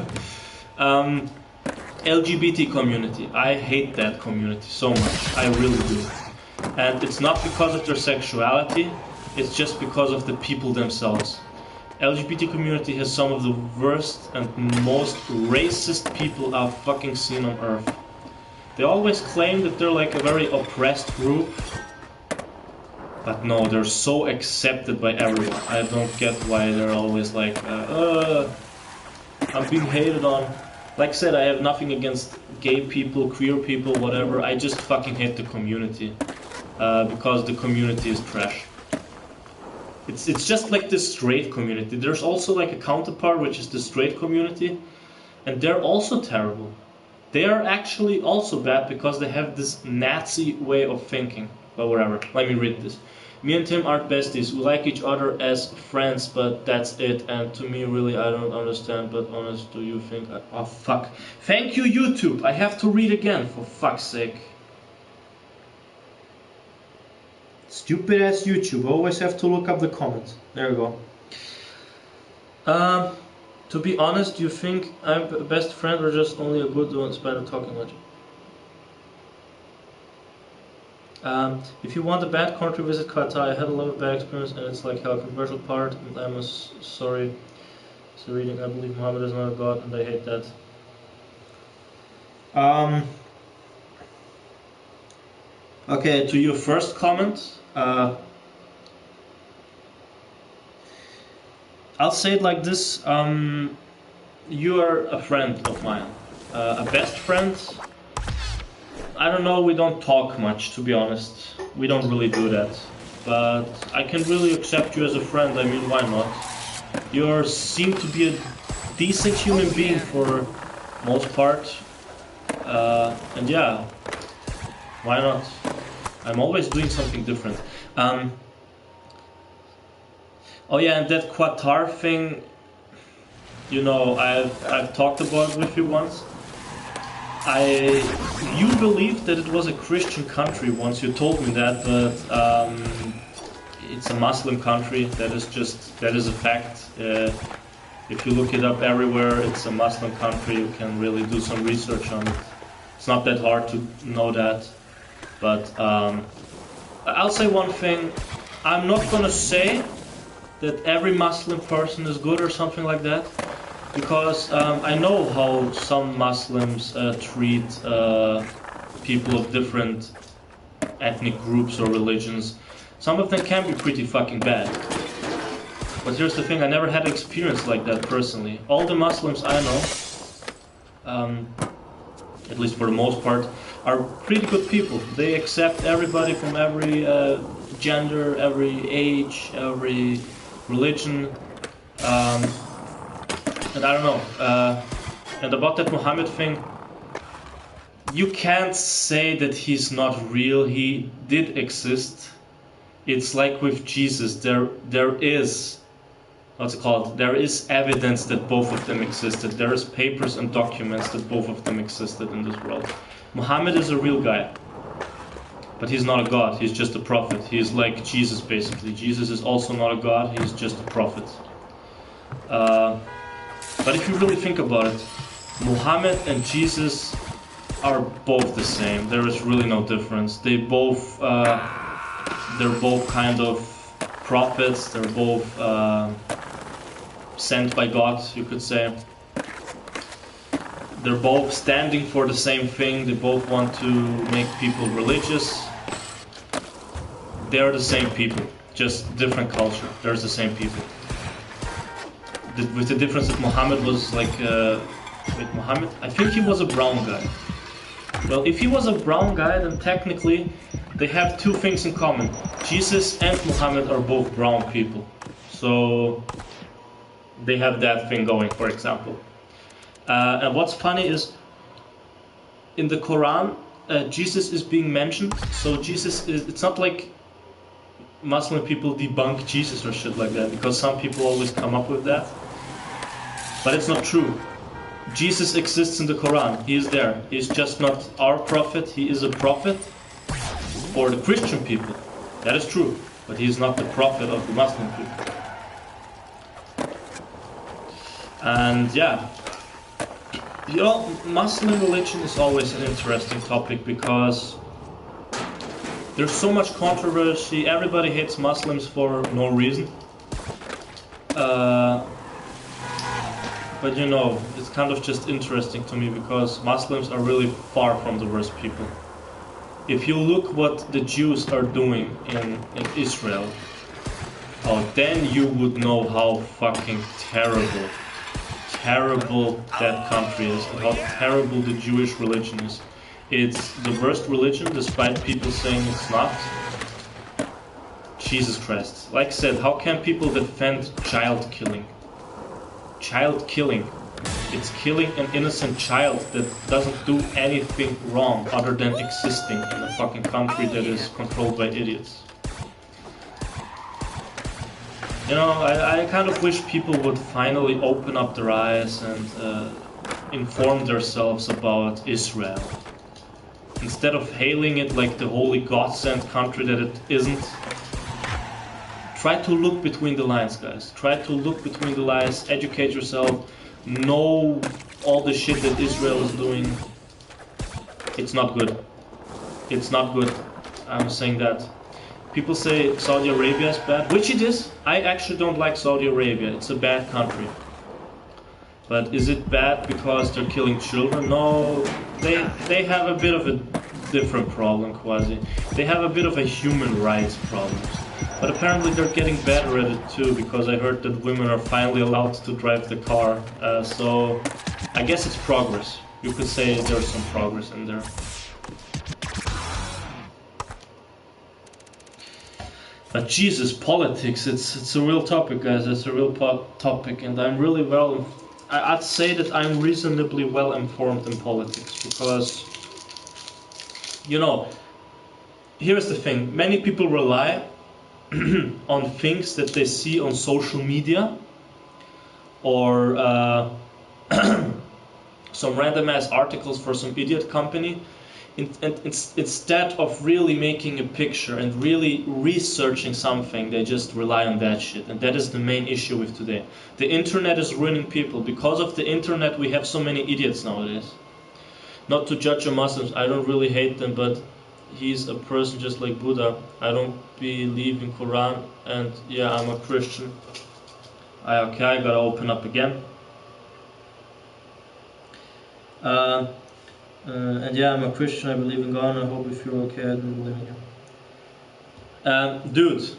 LGBT community. I hate that community so much. I really do. And it's not because of their sexuality, it's just because of the people themselves. LGBT community has some of the worst and most racist people I've fucking seen on earth. They always claim that they're like a very oppressed group. But no, they're so accepted by everyone. I don't get why they're always like, I'm being hated on. Like I said, I have nothing against gay people, queer people, whatever. I just fucking hate the community. Because the community is trash. It's just like the straight community. There's also like a counterpart, which is the straight community. And they're also terrible. They are actually also bad because they have this Nazi way of thinking. But whatever, let me read this. Me and Tim aren't besties. We like each other as friends, but that's it. And to me, really, I don't understand. But honest, do you think... Oh, fuck. Thank you, YouTube. I have to read again, for fuck's sake. Stupid ass YouTube. Always have to look up the comments. There we go. To be honest, do you think I'm a best friend or just only a good one by talking much? If you want a bad country, visit Qatar. I had a lot of bad experience and it's like hell. Controversial part, and I'm sorry. So reading, I believe Muhammad is not a god and I hate that. Okay, to your first comment, I'll say it like this. You are a friend of mine. A best friend. I don't know, we don't talk much, to be honest. We don't really do that. But I can really accept you as a friend, I mean, why not? You seem to be a decent human being for most part. And yeah, why not? I'm always doing something different. Oh yeah, and that Qatar thing, I've talked about it with you once. You believed that it was a Christian country once, you told me that, but it's a Muslim country, that is a fact. If you look it up everywhere, it's a Muslim country, you can really do some research on it. It's not that hard to know that, but I'll say one thing, I'm not gonna say that every Muslim person is good or something like that. Because I know how some Muslims treat people of different ethnic groups or religions. Some of them can be pretty fucking bad. But here's the thing, I never had an experience like that personally. All the Muslims I know, at least for the most part, are pretty good people. They accept everybody from every gender, every age, every religion. And I don't know. And about that Muhammad thing, you can't say that he's not real. He did exist. It's like with Jesus. There is, what's it called? There is evidence that both of them existed. There is papers and documents that both of them existed in this world. Muhammad is a real guy, but he's not a god. He's just a prophet. He's like Jesus, basically. Jesus is also not a god. He's just a prophet. But if you really think about it, Muhammad and Jesus are both the same. There is really no difference. They're both kind of prophets. They're both sent by God, you could say. They're both standing for the same thing. They both want to make people religious. They're the same people, just different culture. They're the same people. With the difference that Muhammad was like, with Muhammad, I think he was a brown guy. Well, if he was a brown guy, then technically they have two things in common. Jesus and Muhammad are both brown people. So they have that thing going, for example. And what's funny is, in the Quran, Jesus is being mentioned. So Jesus is, it's not like Muslim people debunk Jesus or shit like that, because some people always come up with that. But it's not true. Jesus exists in the Quran. He is there. He's just not our prophet. He is a prophet for the Christian people. That is true. But he is not the prophet of the Muslim people. And yeah, you know, Muslim religion is always an interesting topic because there's so much controversy. Everybody hates Muslims for no reason. But you know, it's kind of just interesting to me because Muslims are really far from the worst people. If you look what the Jews are doing in Israel, then you would know how fucking terrible that country is, and how terrible the Jewish religion is. It's the worst religion, despite people saying it's not. Jesus Christ. Like I said, how can people defend child killing? Child killing. It's killing an innocent child that doesn't do anything wrong other than existing in a fucking country that is controlled by idiots. You know, I kind of wish people would finally open up their eyes and inform themselves about Israel. Instead of hailing it like the holy God-sent country that it isn't, try to look between the lines, guys. Try to look between the lines, educate yourself, know all the shit that Israel is doing. It's not good. It's not good. I'm saying that. People say Saudi Arabia is bad, which it is. I actually don't like Saudi Arabia. It's a bad country. But is it bad because they're killing children? No, they have a bit of a different problem, quasi. They have a bit of a human rights problem. But apparently they're getting better at it too, because I heard that women are finally allowed to drive the car. So I guess it's progress. You could say there's some progress in there. But Jesus, politics, it's a real topic, guys. It's a real topic, and I'm really I'd say that I'm reasonably well informed in politics, because, you know, here's the thing. Many people rely on things that they see on social media, or some random ass articles for some idiot company. Instead of really making a picture and really researching something, they just rely on that shit. And that is the main issue with today. The internet is ruining people. Because of the internet, we have so many idiots nowadays. Not to judge the Muslims, I don't really hate them, but he's a person just like Buddha. I don't believe in Quran, and yeah, I'm a Christian. Okay, I gotta open up again. And yeah, I'm a Christian, I believe in God, and I hope if you're okay, I don't believe in you. Dude,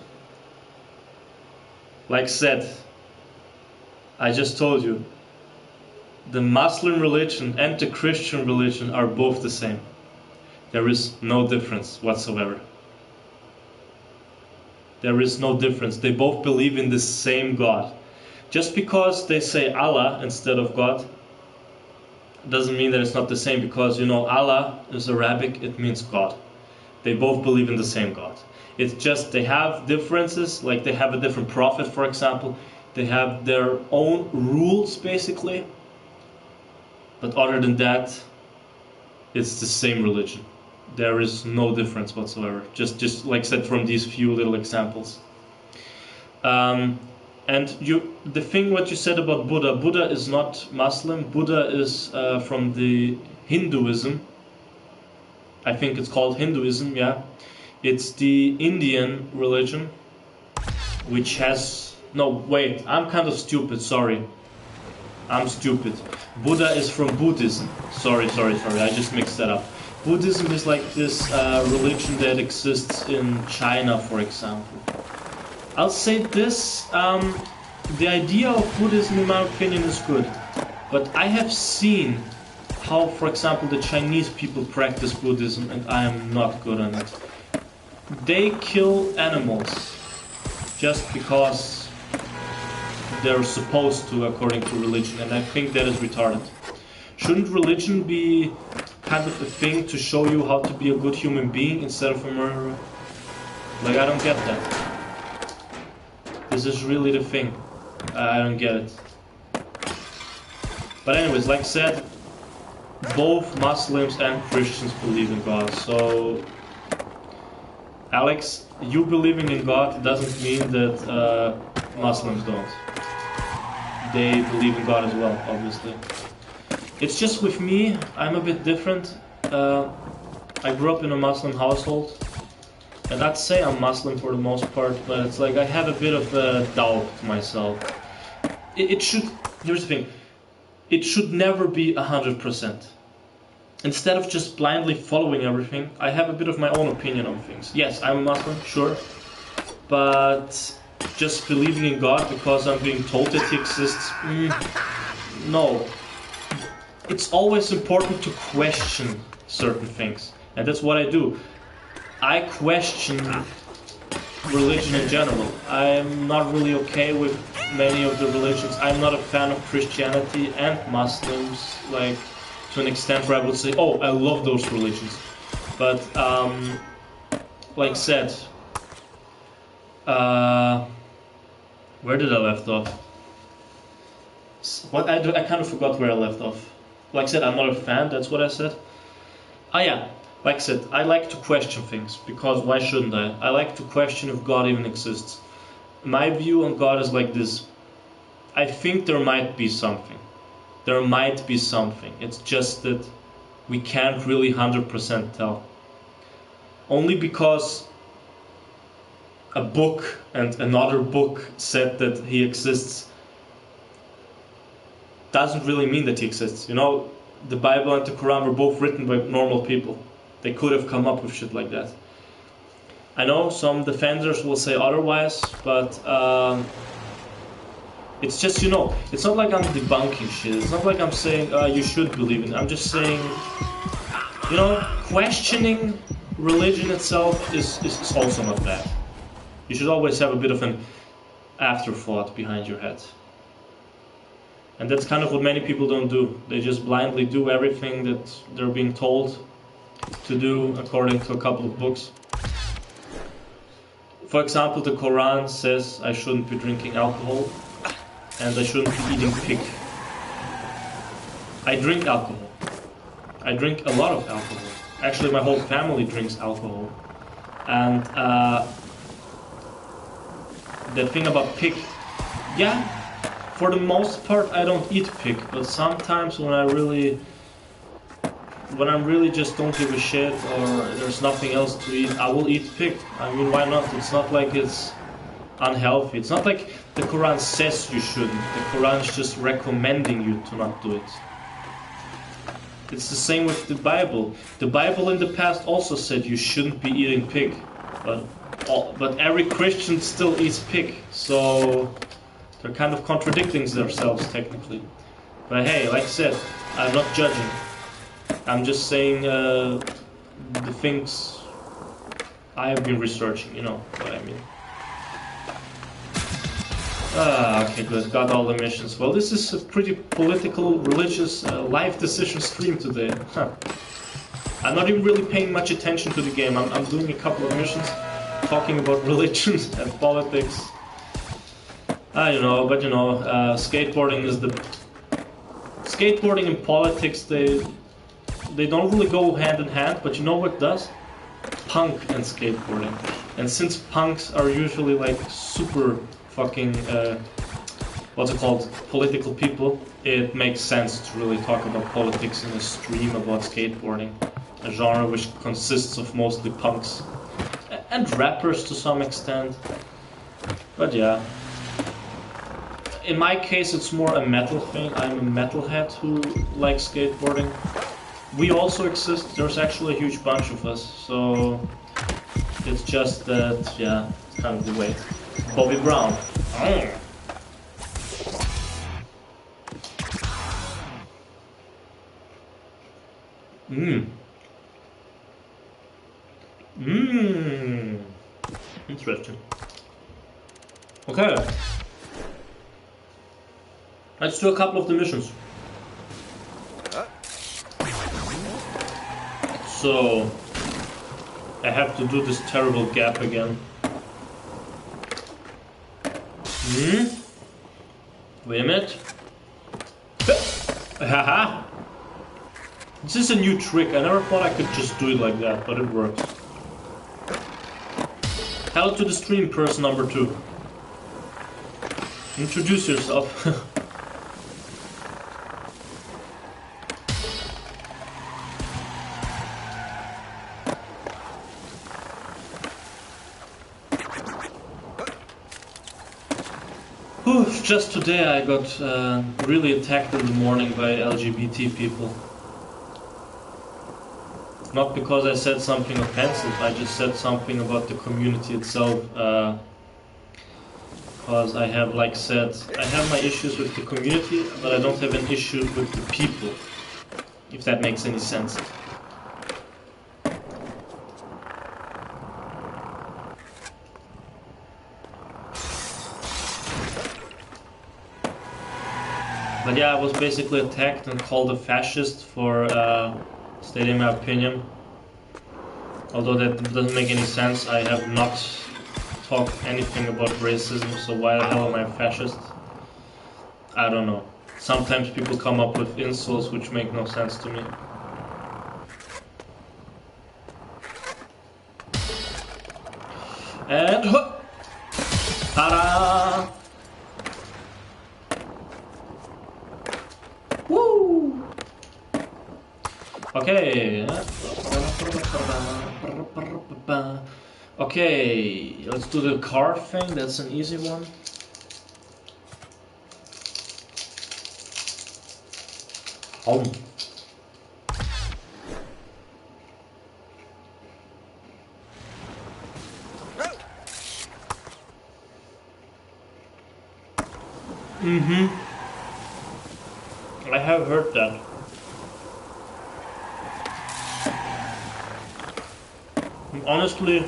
like said, I just told you, the Muslim religion and the Christian religion are both the same. There is no difference whatsoever. There is no difference. They both believe in the same God. Just because they say Allah instead of God doesn't mean that it's not the same, because you know Allah is Arabic, it means God. They both believe in the same God. It's just they have differences, like they have a different prophet, for example. They have their own rules basically. But other than that, it's the same religion. There is no difference whatsoever. Just like I said, from these few little examples. And the thing what you said about Buddha, Buddha is not Muslim. Buddha is from the Hinduism. I think it's called Hinduism, yeah. It's the Indian religion, which has... No, wait, I'm kind of stupid, sorry. I'm stupid. Buddha is from Buddhism. Sorry, I just mixed that up. Buddhism is like this religion that exists in China, for example. I'll say this, the idea of Buddhism, in my opinion, is good. But I have seen how, for example, the Chinese people practice Buddhism, and I am not good on it. They kill animals just because they're supposed to, according to religion, and I think that is retarded. Shouldn't religion be kind of a thing to show you how to be a good human being instead of a murderer? Like, I don't get that. This is really the thing. I don't get it. But anyways, like I said, both Muslims and Christians believe in God. So, Alex, you believing in God doesn't mean that Muslims don't. They believe in God as well, obviously. It's just with me, I'm a bit different. I grew up in a Muslim household. And I'd say I'm Muslim for the most part, but it's like I have a bit of doubt to myself. Here's the thing, it should never be 100%. Instead of just blindly following everything, I have a bit of my own opinion on things. Yes, I'm a Muslim, sure, but just believing in God because I'm being told that He exists, no. It's always important to question certain things, and that's what I do. I question religion in general. I'm not really okay with many of the religions. I'm not a fan of Christianity and Muslims, like to an extent where I would say, oh, I love those religions. But like said, where did I left off? What I kind of forgot where I left off. Like I said, I'm not a fan. That's what I said. Ah, yeah. Like I said, I like to question things, because why shouldn't I? I like to question if God even exists. My view on God is like this. I think there might be something. There might be something. It's just that we can't really 100% tell. Only because a book and another book said that He exists doesn't really mean that He exists. You know, the Bible and the Quran were both written by normal people. They could have come up with shit like that. I know some defenders will say otherwise, but it's just, you know, it's not like I'm debunking shit. It's not like I'm saying you should believe in it. I'm just saying, you know, questioning religion itself is also not bad. You should always have a bit of an afterthought behind your head. And that's kind of what many people don't do. They just blindly do everything that they're being told to do according to a couple of books. For example, the Quran says I shouldn't be drinking alcohol and I shouldn't be eating pig. I drink alcohol. I drink a lot of alcohol. Actually, my whole family drinks alcohol. And the thing about pig, yeah, for the most part I don't eat pig, but sometimes when I really just don't give a shit or there's nothing else to eat, I will eat pig. I mean, why not? It's not like it's unhealthy. It's not like the Quran says you shouldn't. The Quran is just recommending you to not do it. It's the same with the Bible. The Bible in the past also said you shouldn't be eating pig, but every Christian still eats pig, so they're kind of contradicting themselves technically. But hey, like I said, I'm not judging. I'm just saying the things I have been researching, you know what I mean. Okay, good. Got all the missions. Well, this is a pretty political, religious, life decision stream today. Huh. I'm not even really paying much attention to the game. I'm doing a couple of missions, talking about religion and politics. I don't know, but you know, skateboarding is the... Skateboarding and politics, they don't really go hand in hand, but you know what does? Punk and skateboarding. And since punks are usually like super fucking, what's it called, political people, it makes sense to really talk about politics in a stream about skateboarding. A genre which consists of mostly punks. And rappers to some extent. But yeah. In my case, it's more a metal thing. I'm a metalhead who likes skateboarding. We also exist. There's actually a huge bunch of us, so it's just that, yeah, it's kind of the way. Bobby Brown. Interesting. Okay. Let's do a couple of the missions. So, I have to do this terrible gap again. Wait a minute. Haha! This is a new trick. I never thought I could just do it like that, but it works. Hello to the stream, person number 2. Introduce yourself. Just today I got really attacked in the morning by LGBT people. Not because I said something offensive, I just said something about the community itself. Because I have, like said, I have my issues with the community, but I don't have an issue with the people. If that makes any sense. But yeah, I was basically attacked and called a fascist for stating my opinion. Although that doesn't make any sense, I have not talked anything about racism, so why the hell am I a fascist? I don't know. Sometimes people come up with insults which make no sense to me. And... ta-da! Woo! Okay. Okay, let's do the car thing. That's an easy one. Home. I have heard that. Honestly,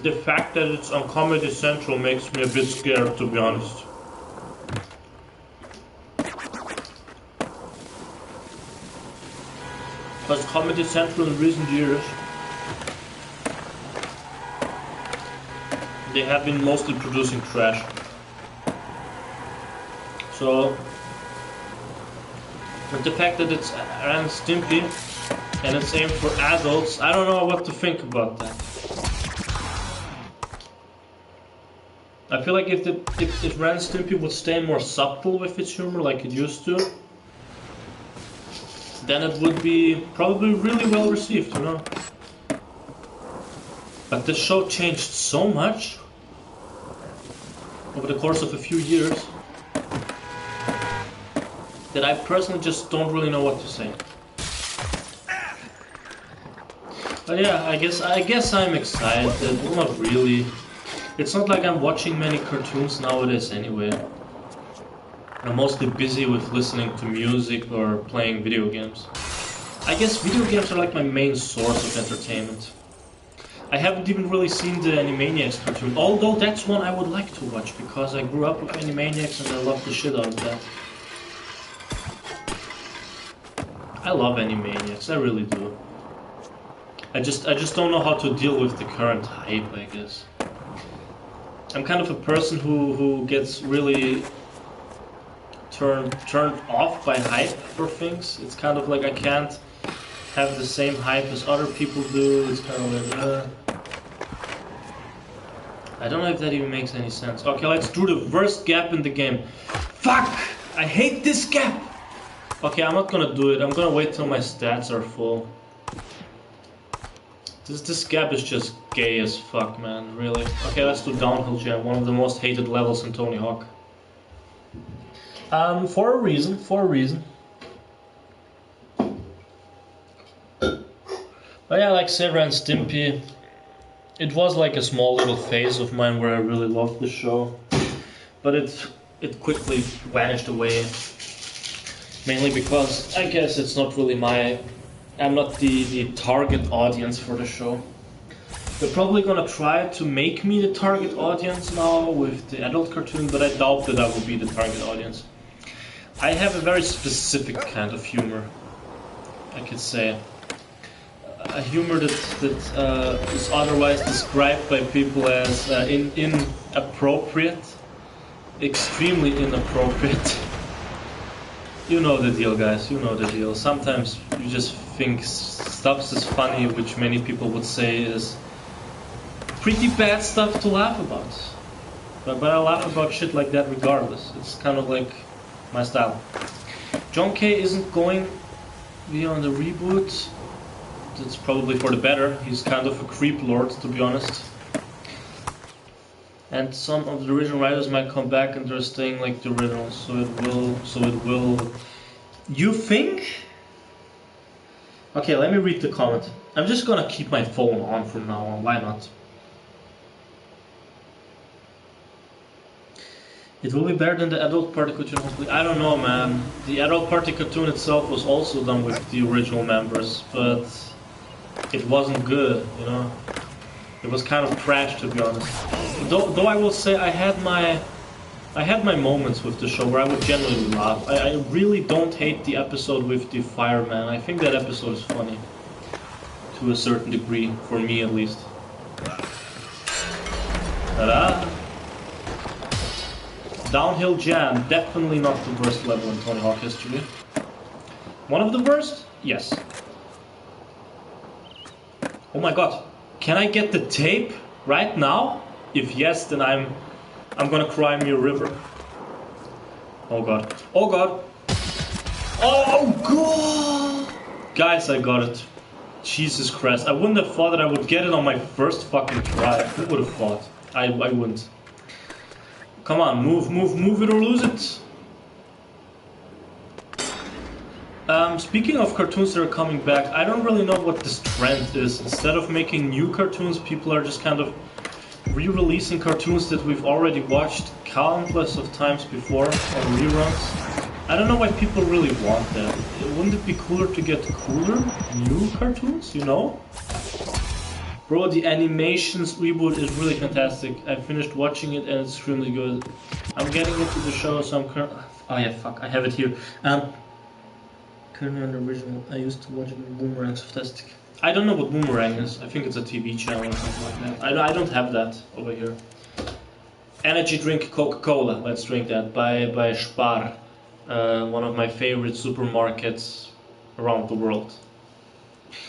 the fact that it's on Comedy Central makes me a bit scared, to be honest. Because Comedy Central in recent years, they have been mostly producing trash. So, but the fact that it's Ren Stimpy and it's aimed for adults, I don't know what to think about that. I feel like if Ren Stimpy would stay more subtle with its humor like it used to, then it would be probably really well received, you know. But the show changed so much over the course of a few years. that I personally just don't really know what to say. But yeah, I guess I'm excited. Well, not really. It's not like I'm watching many cartoons nowadays anyway. I'm mostly busy with listening to music or playing video games. I guess video games are like my main source of entertainment. I haven't even really seen the Animaniacs cartoon, although that's one I would like to watch because I grew up with Animaniacs and I love the shit out of that. I love Animaniacs, I really do. I just don't know how to deal with the current hype, I guess. I'm kind of a person who gets really turned off by hype for things. It's kind of like I can't have the same hype as other people do. It's kind of like I don't know if that even makes any sense. Okay, let's do the worst gap in the game. Fuck! I hate this gap! Okay, I'm not gonna do it. I'm gonna wait till my stats are full. This gap is just gay as fuck, man, really. Okay, let's do Downhill Jam, one of the most hated levels in Tony Hawk. For a reason. But yeah, like Sarah and Stimpy, it was like a small little phase of mine where I really loved the show. But it quickly vanished away. Mainly because I guess it's not really I'm not the target audience for the show. They're probably gonna try to make me the target audience now with the adult cartoon, but I doubt that I will be the target audience. I have a very specific kind of humor, I could say. A humor that is otherwise described by people as inappropriate, extremely inappropriate. You know the deal, guys, you know the deal. Sometimes you just think stuff is funny, which many people would say is pretty bad stuff to laugh about. But I laugh about shit like that regardless. It's kind of like my style. John K isn't going beyond the reboot. That's probably for the better. He's kind of a creep lord, to be honest. And some of the original writers might come back and they're staying like the originals, so it will. You think? Okay, let me read the comment. I'm just gonna keep my phone on from now on, why not? It will be better than the adult party cartoon, hopefully. I don't know, man. The adult party cartoon itself was also done with the original members, but it wasn't good, you know? It was kind of trash, to be honest. Though I will say I had my moments with the show where I would genuinely laugh. I really don't hate the episode with the fireman. I think that episode is funny. To a certain degree, for me at least. Ta-da! Downhill Jam, definitely not the worst level in Tony Hawk history. One of the worst? Yes. Oh my god. Can I get the tape right now? If yes, then I'm gonna cry me a river. Oh god. Oh god. Oh god! Guys, I got it. Jesus Christ. I wouldn't have thought that I would get it on my first fucking try. Who would have thought? I wouldn't. Come on, move it or lose it. Speaking of cartoons that are coming back, I don't really know what this trend is. Instead of making new cartoons, people are just kind of re-releasing cartoons that we've already watched countless of times before on reruns. I don't know why people really want that. Wouldn't it be cooler to get cooler new cartoons, you know? Bro, the animations reboot is really fantastic. I finished watching it and it's extremely good. I'm getting into the show, so I'm currently... Oh yeah, fuck, I have it here. Currently on the original. I used to watch it in Boomerang's fantastic. I don't know what Boomerang is. I think it's a TV channel or something like that. I don't have that over here. Energy drink Coca-Cola. Let's drink that by Spar. One of my favorite supermarkets around the world.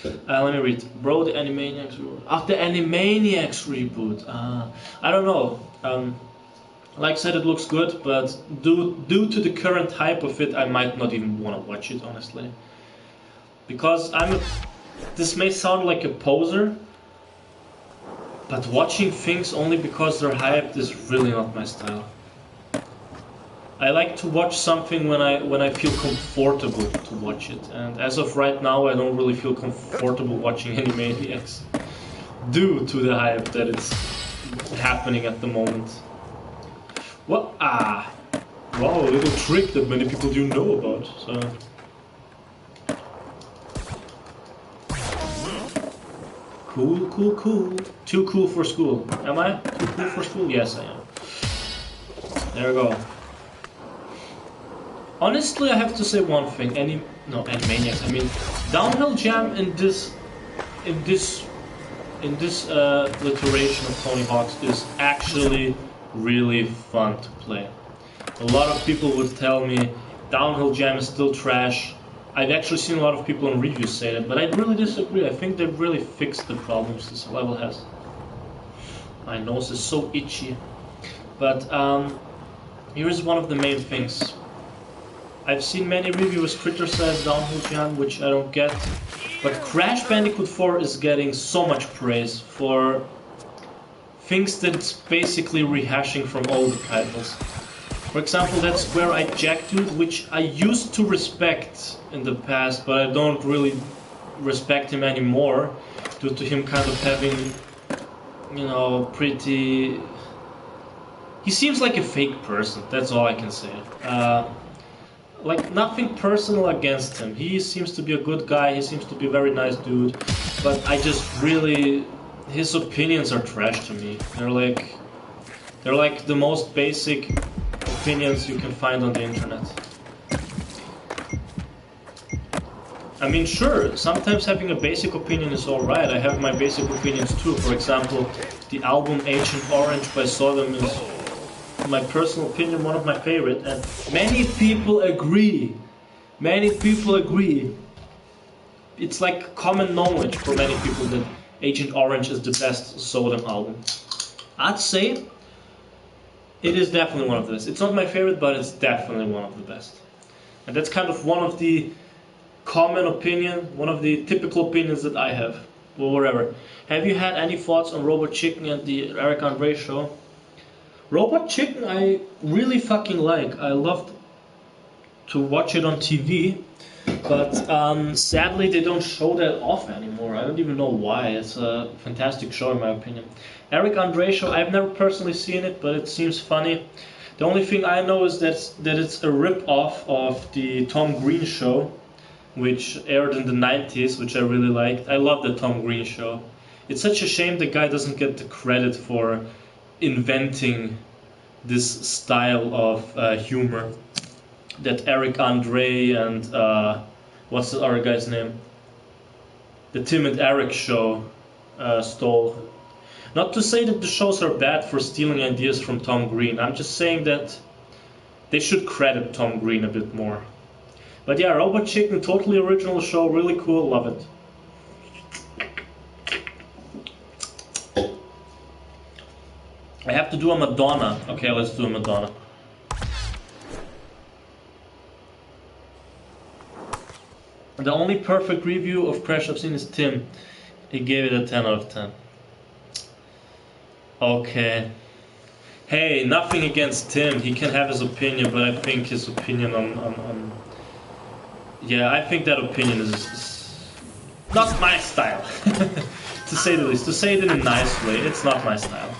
Let me read. Bro, the Animaniacs reboot. The Animaniacs reboot. I don't know. Like I said, it looks good, but due to the current hype of it, I might not even want to watch it, honestly. Because this may sound like a poser, but watching things only because they're hyped is really not my style. I like to watch something when I feel comfortable to watch it, and as of right now, I don't really feel comfortable watching any Maniacs due to the hype that it's happening at the moment. What? Ah, wow, a little trick that many people do know about. So. Cool, cool, cool. Too cool for school. Am I? Too cool for school? Yes, I am. There we go. Honestly, I have to say one thing. Animaniacs. I mean, Downhill Jam in this iteration of Tony Hawk's is actually really fun to play. A lot of people would tell me Downhill Jam is still trash. I've actually seen a lot of people in reviews say that, but I really disagree. I think they've really fixed the problems this level has. My nose is so itchy. But here's one of the main things. I've seen many reviewers criticize Downhill Jam, which I don't get. But Crash Bandicoot 4 is getting so much praise for things that it's basically rehashing from older titles. For example, that Square-Eyed Jack dude, which I used to respect in the past, but I don't really respect him anymore, due to him kind of having, you know, pretty... He seems like a fake person, that's all I can say. Like, nothing personal against him. He seems to be a good guy, he seems to be a very nice dude, but I just really... His opinions are trash to me. They're like the most basic opinions you can find on the internet. I mean, sure, sometimes having a basic opinion is alright. I have my basic opinions too. For example, the album Agent Orange by Sodom is, in my personal opinion, one of my favorite, and many people agree. Many people agree. It's like common knowledge for many people that Agent Orange is the best Sodom album. I'd say it is definitely one of the best. It's not my favorite, but it's definitely one of the best. And that's kind of one of the common opinion, one of the typical opinions that I have, or whatever. Have you had any thoughts on Robot Chicken and the Eric Andre show? Robot Chicken I really fucking like. I loved to watch it on TV, but sadly they don't show that off anymore. I don't even know why. It's a fantastic show in my opinion. Eric Andre show, I've never personally seen it, but it seems funny. The only thing I know is that it's a rip-off of the Tom Green show, which aired in the 90s, which I really liked. I love the Tom Green show. It's such a shame the guy doesn't get the credit for inventing this style of humor that Eric Andre and what's the other guy's name? The Tim and Eric show stole. Not to say that the shows are bad for stealing ideas from Tom Green. I'm just saying that they should credit Tom Green a bit more. But yeah, Robot Chicken, totally original show, really cool, love it. I have to do a Madonna. Okay, let's do a Madonna. The only perfect review of Crash I've seen is Tim. He gave it a 10 out of 10. Okay. Hey, nothing against Tim. He can have his opinion, but I think his opinion on yeah, I think that opinion is not my style. To say the least. To say it in a nice way, it's not my style.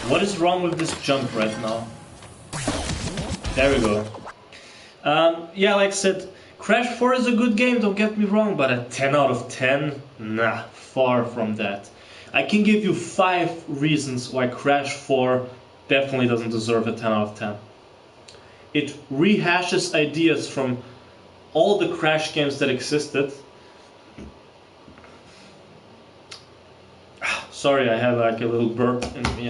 What is wrong with this jump right now? There we go. Yeah, like I said, Crash 4 is a good game, don't get me wrong, but a 10 out of 10? Nah, far from that. I can give you 5 reasons why Crash 4 definitely doesn't deserve a 10 out of 10. It rehashes ideas from all the Crash games that existed. Sorry, I have like a little burp in me.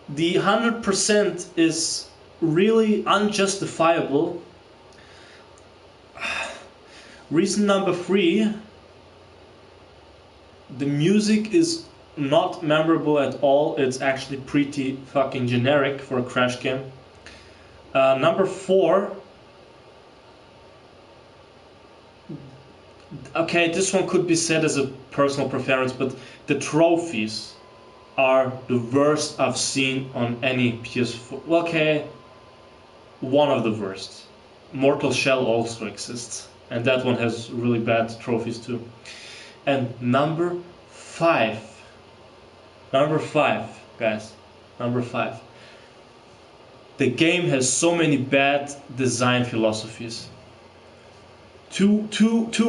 The 100% is really unjustifiable. Reason number 3, the music is not memorable at all. It's actually pretty fucking generic for a Crash game. Number 4, okay, this one could be said as a personal preference, but the trophies are the worst I've seen on any PS4. Well, okay, one of the worst. Mortal Shell also exists, and that one has really bad trophies too. And number 5, guys, number 5. The game has so many bad design philosophies. Two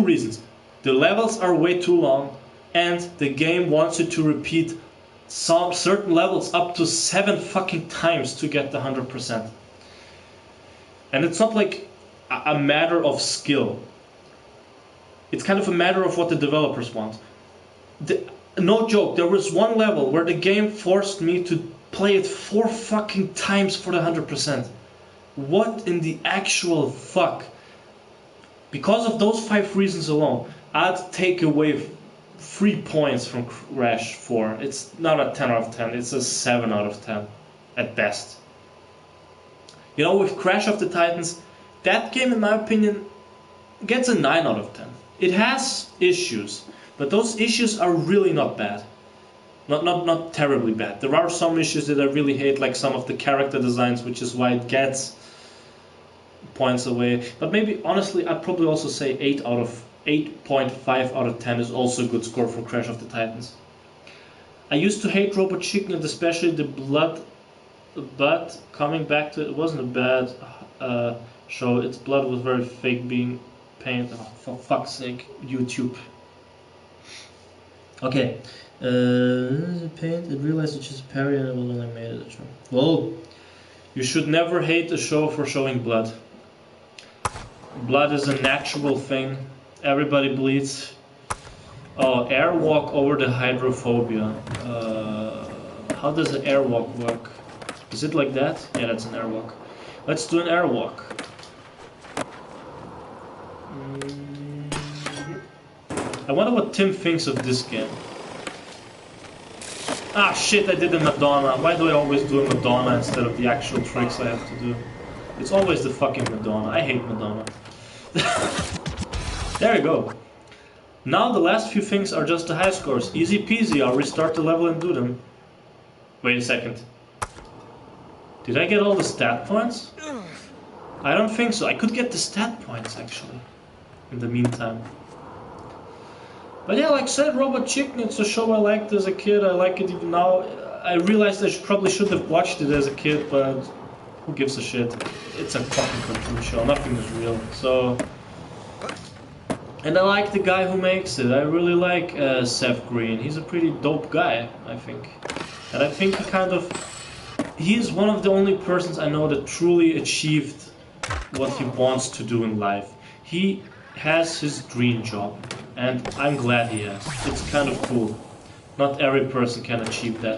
reasons. The levels are way too long, and the game wants you to repeat some certain levels up to 7 fucking times to get the 100%. And it's not like a matter of skill. It's kind of a matter of what the developers want. No joke, there was one level where the game forced me to play it 4 fucking times for the 100%. What in the actual fuck? Because of those 5 reasons alone, I'd take away 3 points from Crash 4. It's not a 10 out of 10, it's a 7 out of 10 at best. You know, with Crash of the Titans, that game in my opinion gets a 9 out of 10. It has issues, but those issues are really not bad. Not terribly bad. There are some issues that I really hate, like some of the character designs, which is why it gets points away. But maybe, honestly, I'd probably also say 8.5 out of 10 is also a good score for Crash of the Titans. I used to hate Robot Chicken, and especially the blood, but coming back to it, it wasn't a bad show. Its blood was very fake, being painted. Oh, for fuck's sake, YouTube. Okay. Paint, it realized it's just a parry and it was only made it. Well, you should never hate a show for showing blood. Blood is a natural thing. Everybody bleeds. Oh, airwalk over the hydrophobia. How does an airwalk work? Is it like that? Yeah, that's an airwalk. Let's do an airwalk. I wonder what Tim thinks of this game. Ah shit, I did a Madonna. Why do I always do a Madonna instead of the actual tricks I have to do? It's always the fucking Madonna. I hate Madonna. There you go. Now the last few things are just the high scores. Easy peasy, I'll restart the level and do them. Wait a second. Did I get all the stat points? I don't think so. I could get the stat points actually. In the meantime. But yeah, like I said, Robot Chicken, it's a show I liked as a kid. I like it even now. I realized I probably should have watched it as a kid, but who gives a shit? It's a fucking cartoon show, nothing is real. So, and I like the guy who makes it. I really like Seth Green. He's a pretty dope guy, I think. And I think he is one of the only persons I know that truly achieved what he wants to do in life. He has his dream job. And I'm glad he has. It's kind of cool. Not every person can achieve that.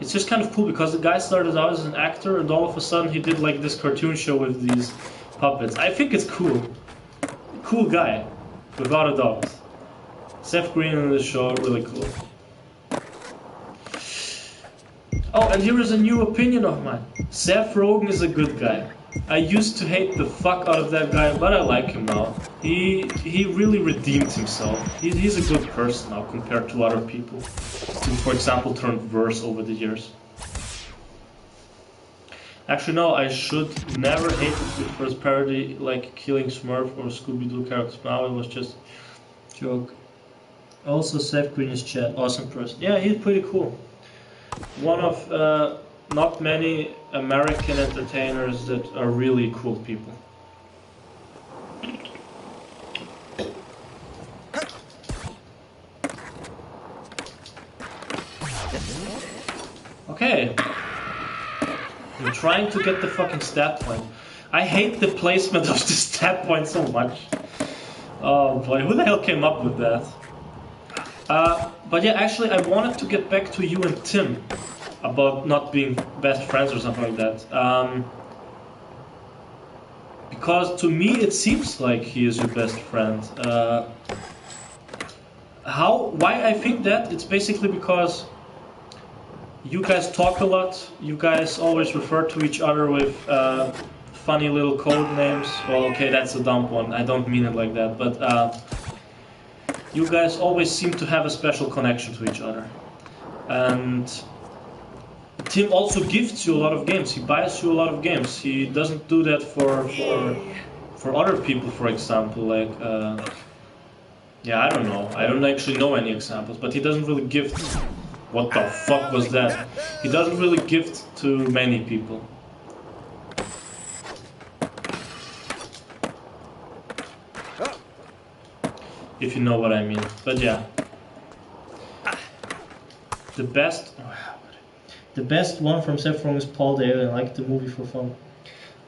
It's just kind of cool because the guy started out as an actor and all of a sudden he did like this cartoon show with these puppets. I think it's cool. Cool guy. Without a doubt. Seth Green in this show, really cool. Oh, and here is a new opinion of mine. Seth Rogen is a good guy. I used to hate the fuck out of that guy, but I like him now. He really redeemed himself. He's a good person now compared to other people who, for example, turned worse over the years. Actually, no, I should never hate it for his parody like killing Smurf or Scooby-Doo characters. Now it was just a joke. Also, Seth Green is chat. Awesome person. Yeah, he's pretty cool. One of not many American entertainers that are really cool people. Okay. I'm trying to get the fucking stat point. I hate the placement of the stat point so much. Oh boy, who the hell came up with that? But yeah, actually I wanted to get back to you and Tim about not being best friends or something like that. Because to me it seems like he is your best friend. Why I think that? It's basically because you guys talk a lot. You guys always refer to each other with funny little code names. Well, okay, that's a dumb one. I don't mean it like that, but you guys always seem to have a special connection to each other. And Tim also gifts you a lot of games. He buys you a lot of games. He doesn't do that for other people, for example. Like, yeah, I don't know. I don't actually know any examples, but he doesn't really gift. What the fuck was that? He doesn't really gift to many people. If you know what I mean. But yeah. The best one from Sephiroth is Paul Daly. I like the movie for fun.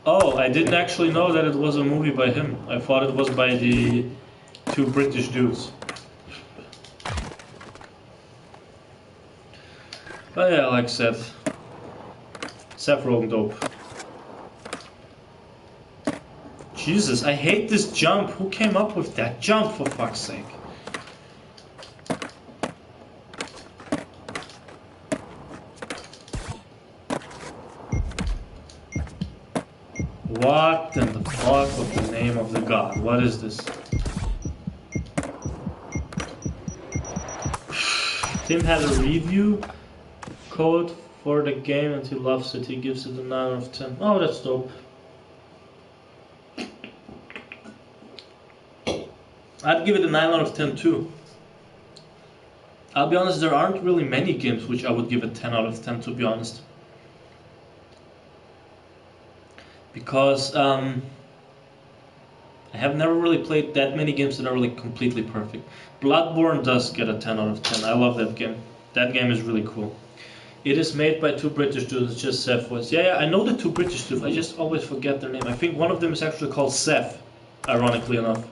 Oh, I didn't actually know that it was a movie by him. I thought it was by the two British dudes. But yeah, like I said, Sephiroth dope. Jesus, I hate this jump. Who came up with that jump, for fuck's sake? What in the fuck of the name of the god? What is this? Tim had a review code for the game and he loves it. He gives it a 9 out of 10. Oh, that's dope. I'd give it a 9 out of 10 too. I'll be honest, there aren't really many games which I would give a 10 out of 10, to be honest. Because I have never really played that many games that are really completely perfect. Bloodborne does get a 10 out of 10. I love that game. That game is really cool. It is made by two British dudes, it's just Seth voice. Yeah, I know the two British dudes, I just always forget their name. I think one of them is actually called Seth, ironically enough.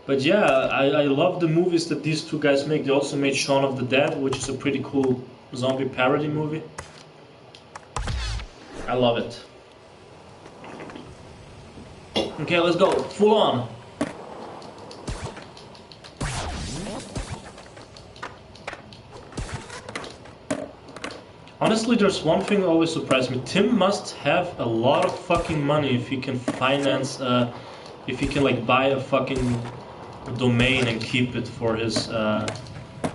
But yeah, I love the movies that these two guys make. They also made Shaun of the Dead, which is a pretty cool zombie parody movie. I love it. Okay, let's go. Full on. Honestly, there's one thing that always surprised me. Tim must have a lot of fucking money if he can finance, if he can like buy a fucking domain and keep it for his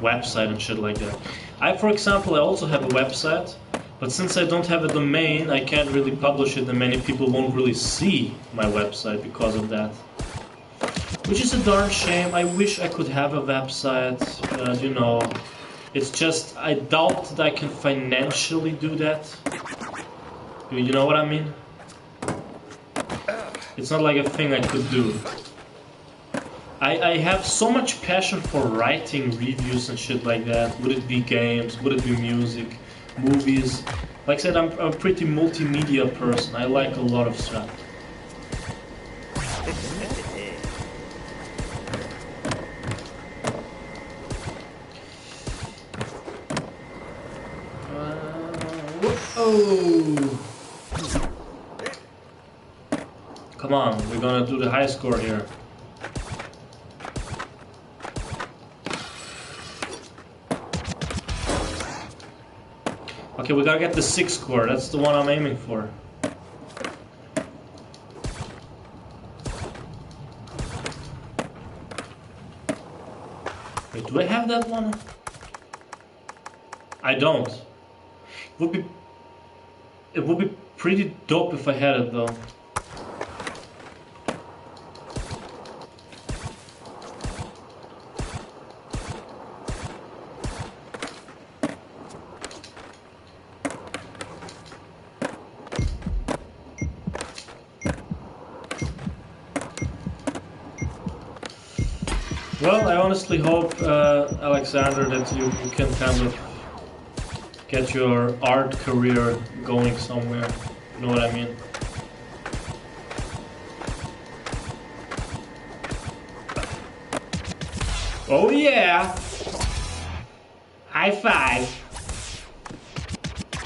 website and shit like that. For example, I also have a website, but since I don't have a domain, I can't really publish it and many people won't really see my website because of that. Which is a darn shame. I wish I could have a website, you know. It's just, I doubt that I can financially do that. You know what I mean? It's not like a thing I could do. I have so much passion for writing reviews and shit like that. Would it be games? Would it be music? Movies? Like I said, I'm a pretty multimedia person. I like a lot of stuff. Oh! Come on, we're gonna do the high score here. Okay, we gotta get the 6 score. That's the one I'm aiming for. Wait, do I have that one? I don't. It would be pretty dope if I had it though. Well, I honestly hope, Alexander, that you can kind of get your art career going somewhere. You know what I mean? Oh yeah! High five!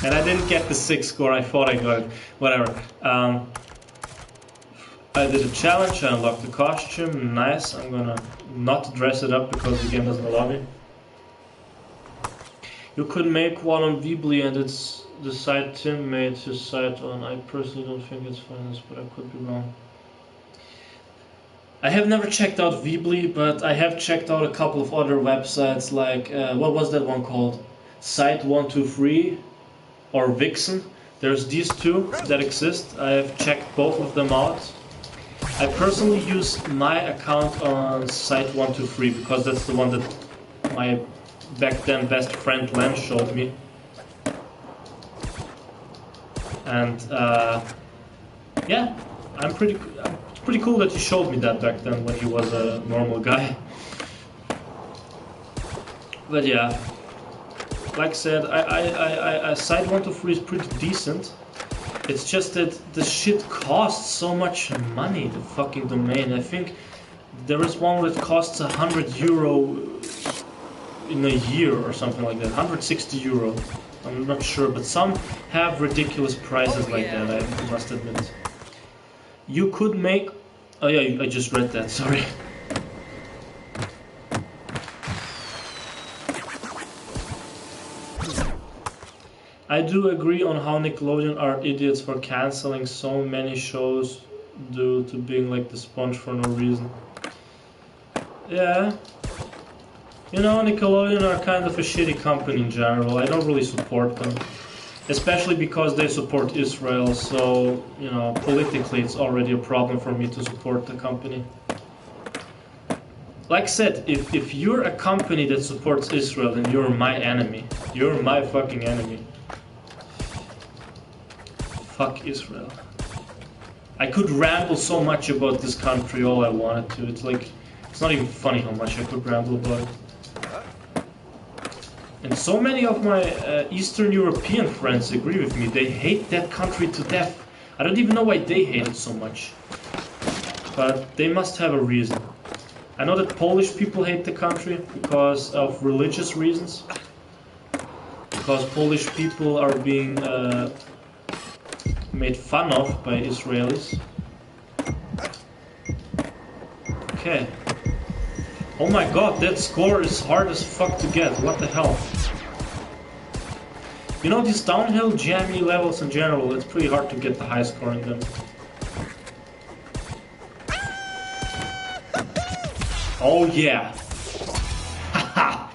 And I didn't get the 6 score, I thought I got it. Whatever. I did a challenge, I unlocked the costume, nice. I'm gonna not dress it up because the game doesn't allow me. You could make one on Weebly and it's the site Tim made his site on. I personally don't think it's finance, but I could be wrong. I have never checked out Weebly, but I have checked out a couple of other websites like, what was that one called? Site123 or Vixen. There's these two that exist. I have checked both of them out. I personally use my account on Site123 because that's the one that my back then best friend Len showed me. And yeah, it's pretty cool that he showed me that back then when he was a normal guy. But yeah, like I said, I Site123 is pretty decent. It's just that the shit costs so much money, the fucking domain. I think there is one that costs €100 in a year or something like that, 160 euro. I'm not sure, but some have ridiculous prices like that, I must admit. You could make... Oh yeah, I just read that, sorry. I do agree on how Nickelodeon are idiots for cancelling so many shows due to being like the sponge for no reason. Yeah. You know, Nickelodeon are kind of a shitty company in general. I don't really support them. Especially because they support Israel, so, you know, politically it's already a problem for me to support the company. Like I said, if you're a company that supports Israel, then you're my enemy. You're my fucking enemy. Fuck Israel. I could ramble so much about this country all I wanted to. It's like, it's not even funny how much I could ramble about it. And so many of my Eastern European friends agree with me. They hate that country to death. I don't even know why they hate it so much. But they must have a reason. I know that Polish people hate the country because of religious reasons. Because Polish people are being made fun of by Israelis. Okay. Oh my god, that score is hard as fuck to get. What the hell? You know, these downhill jammy levels in general, it's pretty hard to get the high score in them. Oh yeah. Haha.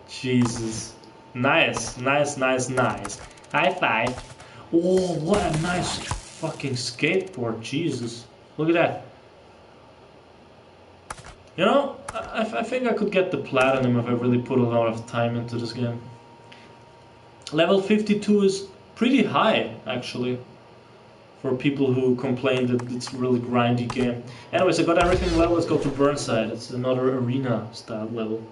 Jesus. Nice, nice, nice, nice. High five. Oh, what a nice fucking skateboard. Jesus. Look at that. You know, I think I could get the platinum if I really put a lot of time into this game. Level 52 is pretty high, actually, for people who complain that it's a really grindy game. Anyways, I got everything level. Let's go to Burnside. It's another arena-style level.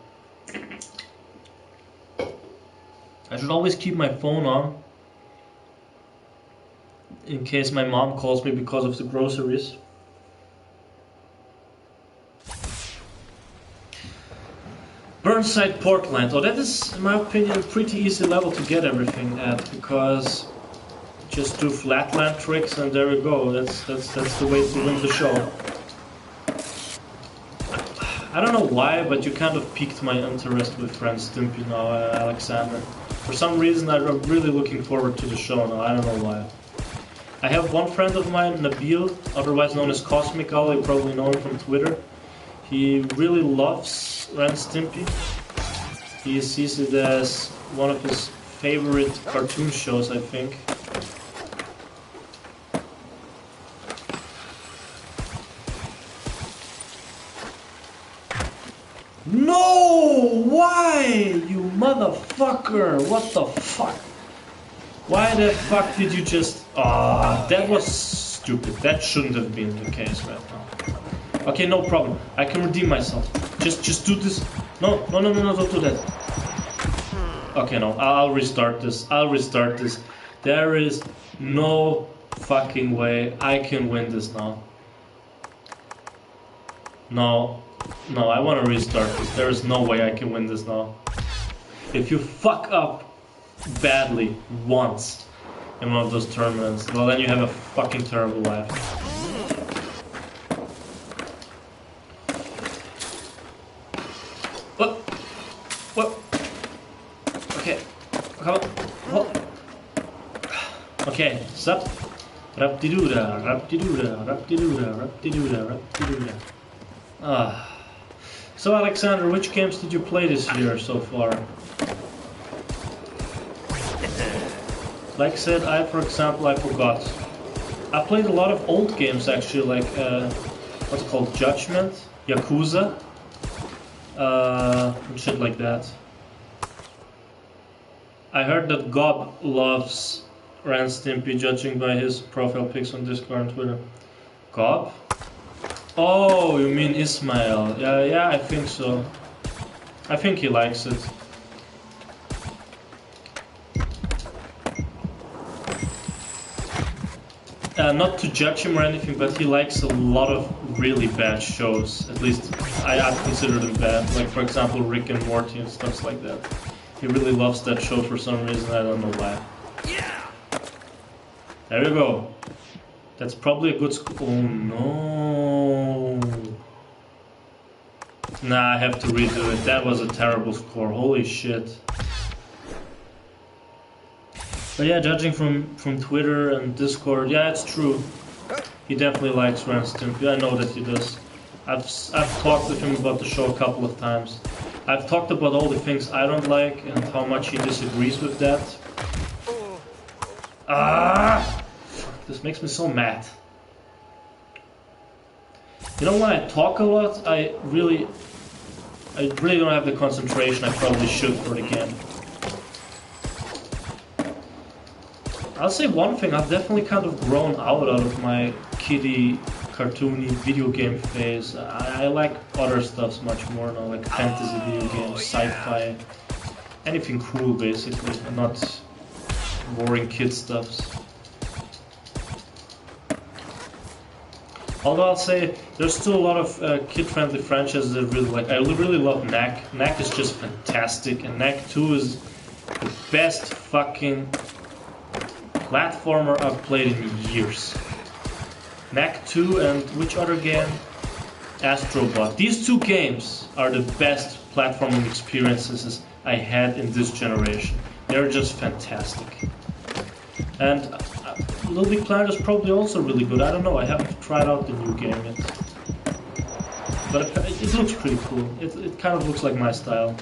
I should always keep my phone on in case my mom calls me because of the groceries. Burnside Portland. Oh, that is, in my opinion, a pretty easy level to get everything at, because just do flatland tricks and there we go. That's the way to win the show. I don't know why, but you kind of piqued my interest with Friend Stimpy now, Alexander. For some reason, I'm really looking forward to the show now. I don't know why. I have one friend of mine, Nabil, otherwise known as Cosmic Owl. You probably know him from Twitter. He really loves Ren Stimpy. He sees it as one of his favorite cartoon shows, I think. No! Why? You motherfucker! What the fuck? Why the fuck did you just... Ah, that was stupid. That shouldn't have been the case right now. Okay, no problem. I can redeem myself. Just do this. No, don't do that. Okay, no, I'll restart this. There is no fucking way I can win this now. No, I want to restart this. There is no way I can win this now. If you fuck up badly once in one of those tournaments, well then you have a fucking terrible life. What? Okay, come on. Oh. Okay, stop. Rap-de-doo-da, rap-de-doo-da, rap-de-doo-da, rap-de-doo-da, rap-de-doo-da. So Alexander, which games did you play this year so far? Like I said, for example, I forgot. I played a lot of old games actually, like what's it called, Judgment, Yakuza, and shit like that. I heard that Gob loves Ren Stimpy, judging by his profile pics on Discord and Twitter. Gob? Oh, you mean Ismail? Yeah, I think so. I think he likes it. Not to judge him or anything, but he likes a lot of really bad shows. At least I'd consider them bad. Like, for example, Rick and Morty and stuff like that. He really loves that show for some reason, I don't know why. There you go. That's probably a good score. Oh no. Nah, I have to redo it. That was a terrible score. Holy shit. But yeah, judging from Twitter and Discord, yeah, it's true. He definitely likes Ren Stimpy. I know that he does. I've talked with him about the show a couple of times. I've talked about all the things I don't like and how much he disagrees with that. Fuck, this makes me so mad. You know, when I talk a lot, I really don't have the concentration I probably should for the game. I'll say one thing, I've definitely kind of grown out of my kiddie, cartoony video game phase. I like other stuff much more now, like fantasy video games, sci-fi, anything cool basically, and not boring kid stuffs. Although I'll say there's still a lot of kid-friendly franchises that I really like. I really love Knack. Knack is just fantastic, and Knack 2 is the best fucking platformer I've played in years. Knack 2 and which other game? Astrobot. These two games are the best platforming experiences I had in this generation. They're just fantastic. And Little Big Planet is probably also really good. I don't know, I haven't tried out the new game yet. But it looks pretty cool. It kind of looks like my style.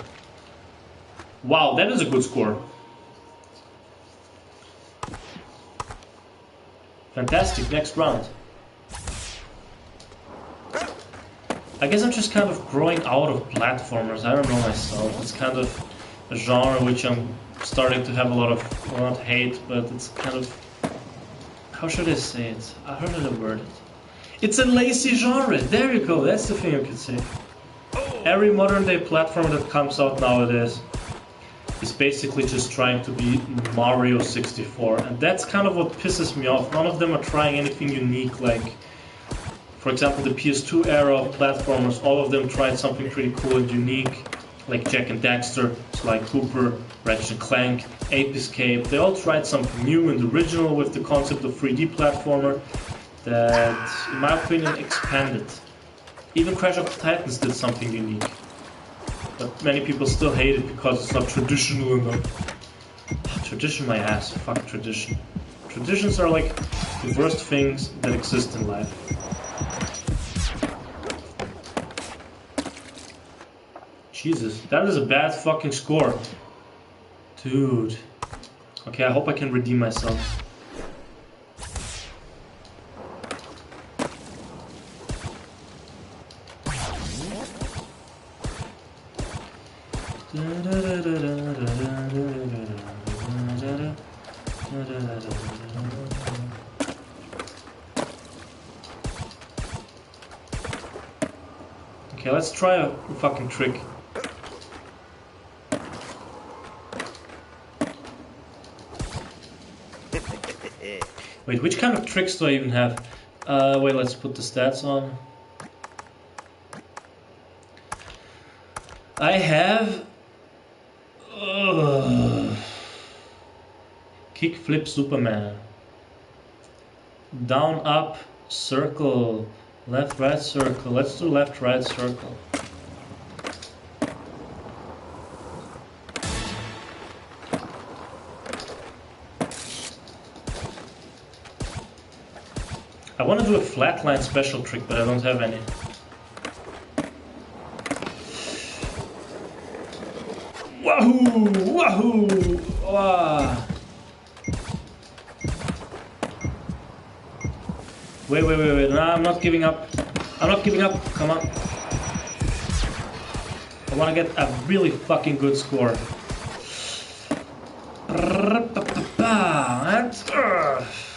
Wow, that is a good score. Fantastic, next round. I guess I'm just kind of growing out of platformers. I don't know myself. It's kind of a genre which I'm starting to have a lot of, well, not hate, but it's kind of, how should I say it? I don't know the word. It's a lazy genre. There you go. That's the thing you could say. Every modern day platformer that comes out nowadays is basically just trying to be Mario 64, and that's kind of what pisses me off. None of them are trying anything unique, like, for example, the PS2 era of platformers. All of them tried something pretty cool and unique, like Jak and Daxter, Sly Cooper, Ratchet and Clank, Ape Escape. They all tried something new and original with the concept of 3D platformer that, in my opinion, expanded. Even Crash of the Titans did something unique. But many people still hate it because it's not traditional enough. Tradition my ass, fuck tradition. Traditions are like the worst things that exist in life. Jesus, that is a bad fucking score. Dude. Okay, I hope I can redeem myself. Okay, let's try a fucking trick. Wait, which kind of tricks do I even have? Wait, let's put the stats on. I have... Kick, flip, Superman. Down, up, circle. Left, right, circle. Let's do left, right, circle. I want to do a flatline special trick, but I don't have any. Wahoo! Wahoo! Wow. Wait. No, I'm not giving up. I'm not giving up. Come on. I want to get a really fucking good score.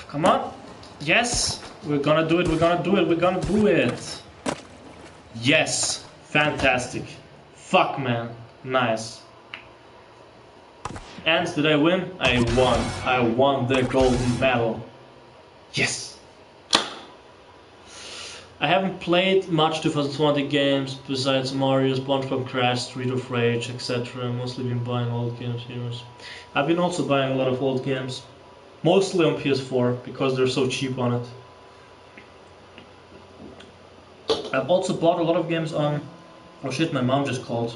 Come on. Yes. We're gonna do it. We're gonna do it. We're gonna do it. Yes. Fantastic. Fuck, man. Nice. And did I win? I won. I won the golden medal. Yes. I haven't played much 2020 games besides Mario, SpongeBob Crash, Street of Rage, etc. I've mostly been buying old games here. I've been also buying a lot of old games. Mostly on PS4 because they're so cheap on it. I've also bought a lot of games on... Oh shit, my mom just called.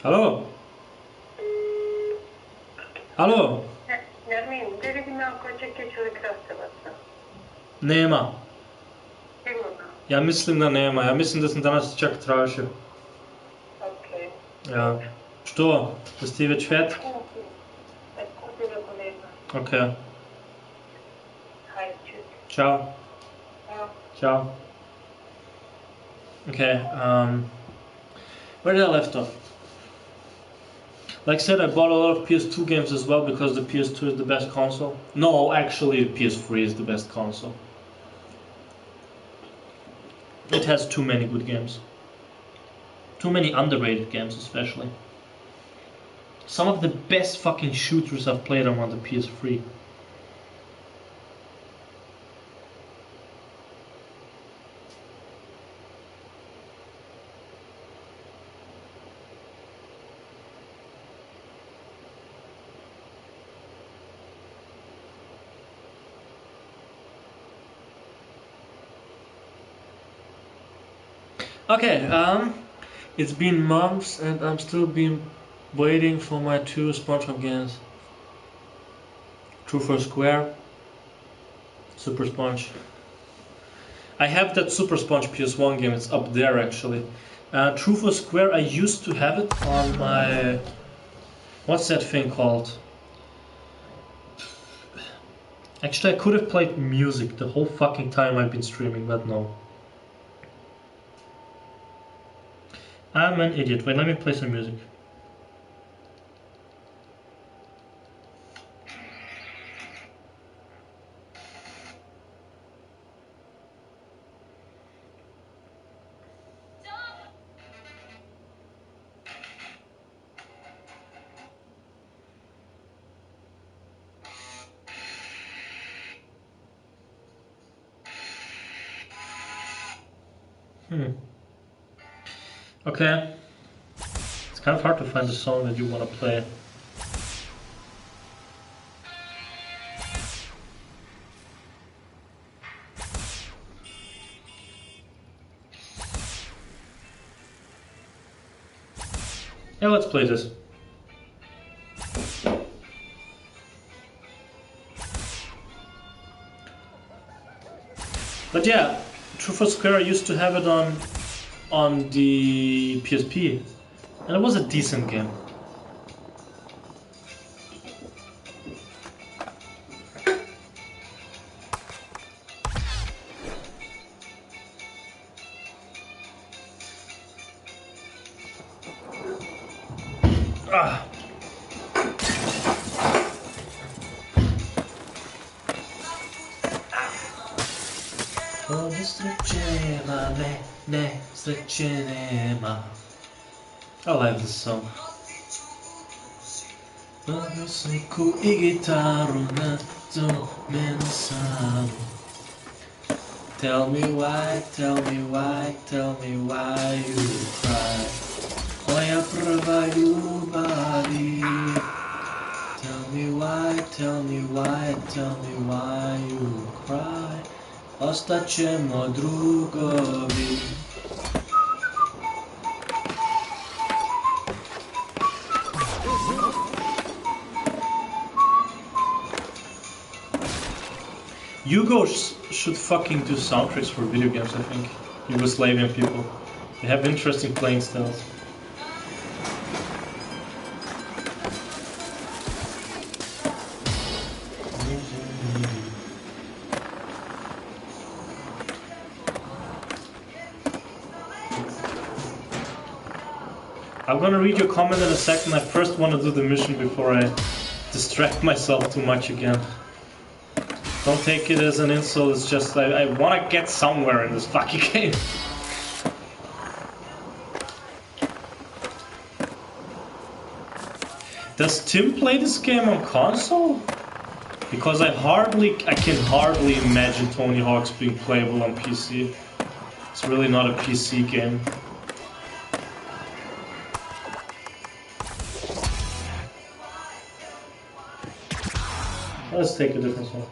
Hallå? Hallå? Nermin, deve vinna ako čekaj krastavaca. Nema. Sigurno? Ja mislim da nema. Ja mislim da sam danas čak tražio. Okej. Ja. Što? Jesi ti već fet? Kupi ga kolega. Okej. Hajde, čuti. Ciao. Evo. Ciao. Okay, where did I left off? Like I said, I bought a lot of PS2 games as well because the PS2 is the best console. No, actually, the PS3 is the best console. It has too many good games. Too many underrated games, especially. Some of the best fucking shooters I've played are on the PS3. Okay, it's been months and I'm still been waiting for my 2 SpongeBob games. True for Square, Super Sponge. I have that Super Sponge PS1 game, it's up there actually. True for Square, I used to have it on my... What's that thing called? Actually, I could have played music the whole fucking time I've been streaming, but no. I'm an idiot. Wait, let me play some music. Okay. It's kind of hard to find a song that you want to play. Yeah, let's play this. But yeah, True for Square, I used to have it on the PSP, and it was a decent game. Ah. I like this song. Tell me why, tell me why, tell me why you cry. Moja prva ljubavi. Tell me why, tell me why, tell me why you cry. Ostaćemo drugovi. Should fucking do soundtracks for video games, I think. Yugoslavian people. They have interesting playing styles. I'm gonna read your comment in a second. I first want to do the mission before I distract myself too much again. Don't take it as an insult, it's just I want to get somewhere in this fucking game. Does Tim play this game on console? Because I can hardly imagine Tony Hawk's being playable on PC. It's really not a PC game. Let's take a different one.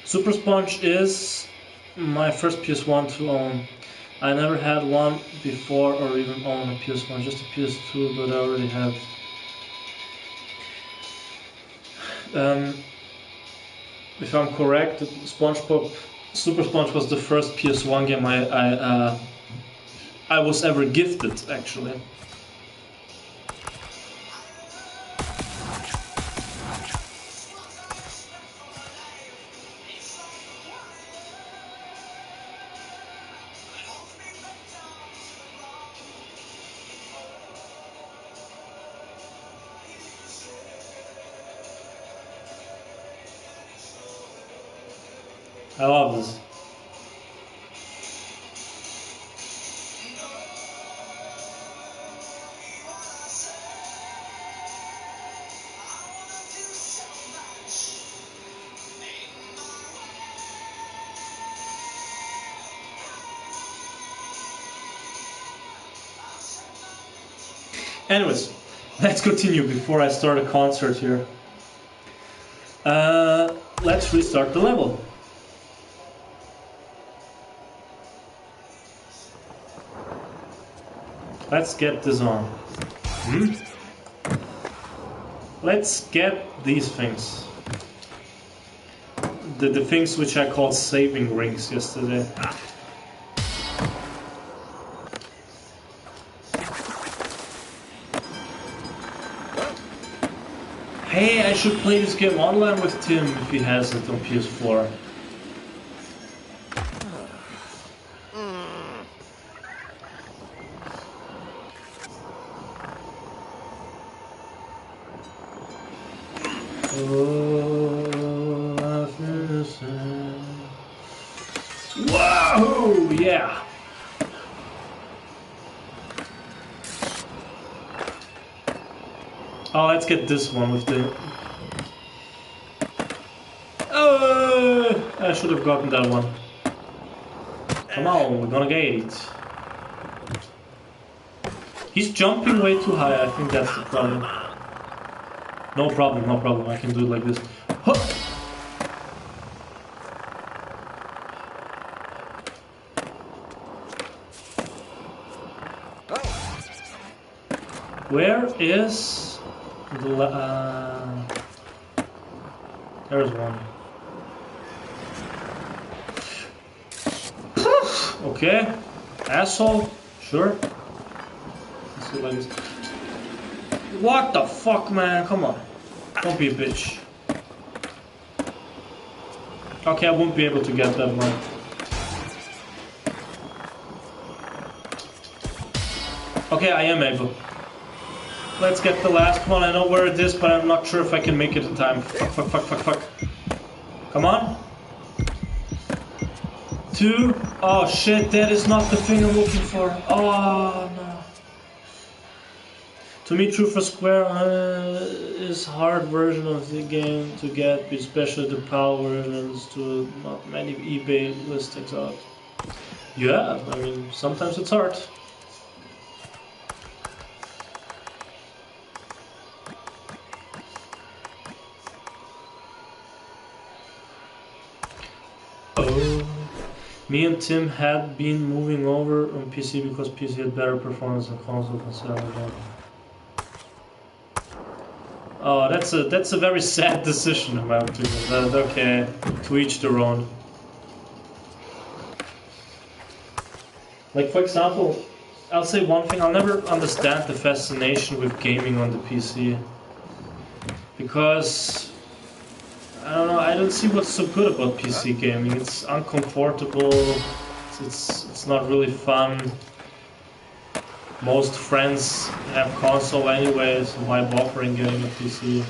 Super Sponge is my first PS1 to own. I never had one before or even own a PS1, just a PS2, but I already have. If I'm correct, SpongeBob Super Sponge was the first PS1 game I was ever gifted, actually. I love this. Anyways, let's continue before I start a concert here. Let's restart the level. Let's get this on. Let's get these things. The things which I called saving rings yesterday. Hey, I should play this game online with Tim if he has it on PS4. Whoa! Yeah! Oh, let's get this one with the... Oh! I should have gotten that one. Come on, we're gonna get it. He's jumping way too high, I think that's the problem. No problem, no problem, I can do it like this. Huh. Where is the there's one. Okay, asshole. Sure. Let's do it like this. What the fuck, man? Come on, don't be a bitch. Okay, I won't be able to get that one. Okay, I am able. Let's get the last one. I know where it is, but I'm not sure if I can make it in time. Fuck, fuck, fuck, fuck, fuck. Come on. 2. Oh shit, that is not the thing I'm looking for. Oh no. To me, True for Square is hard version of the game to get, especially the PAL versions to not many eBay listings out. Yeah, I mean, sometimes it's hard. Me and Tim had been moving over on PC because PC had better performance on console considerably. Oh, that's a very sad decision in my opinion. But okay, to each their own. Like for example, I'll say one thing, I'll never understand the fascination with gaming on the PC. Because, I don't know, I don't see what's so good about PC gaming. It's uncomfortable, it's not really fun. Most friends have console anyway, so why bother getting a PC?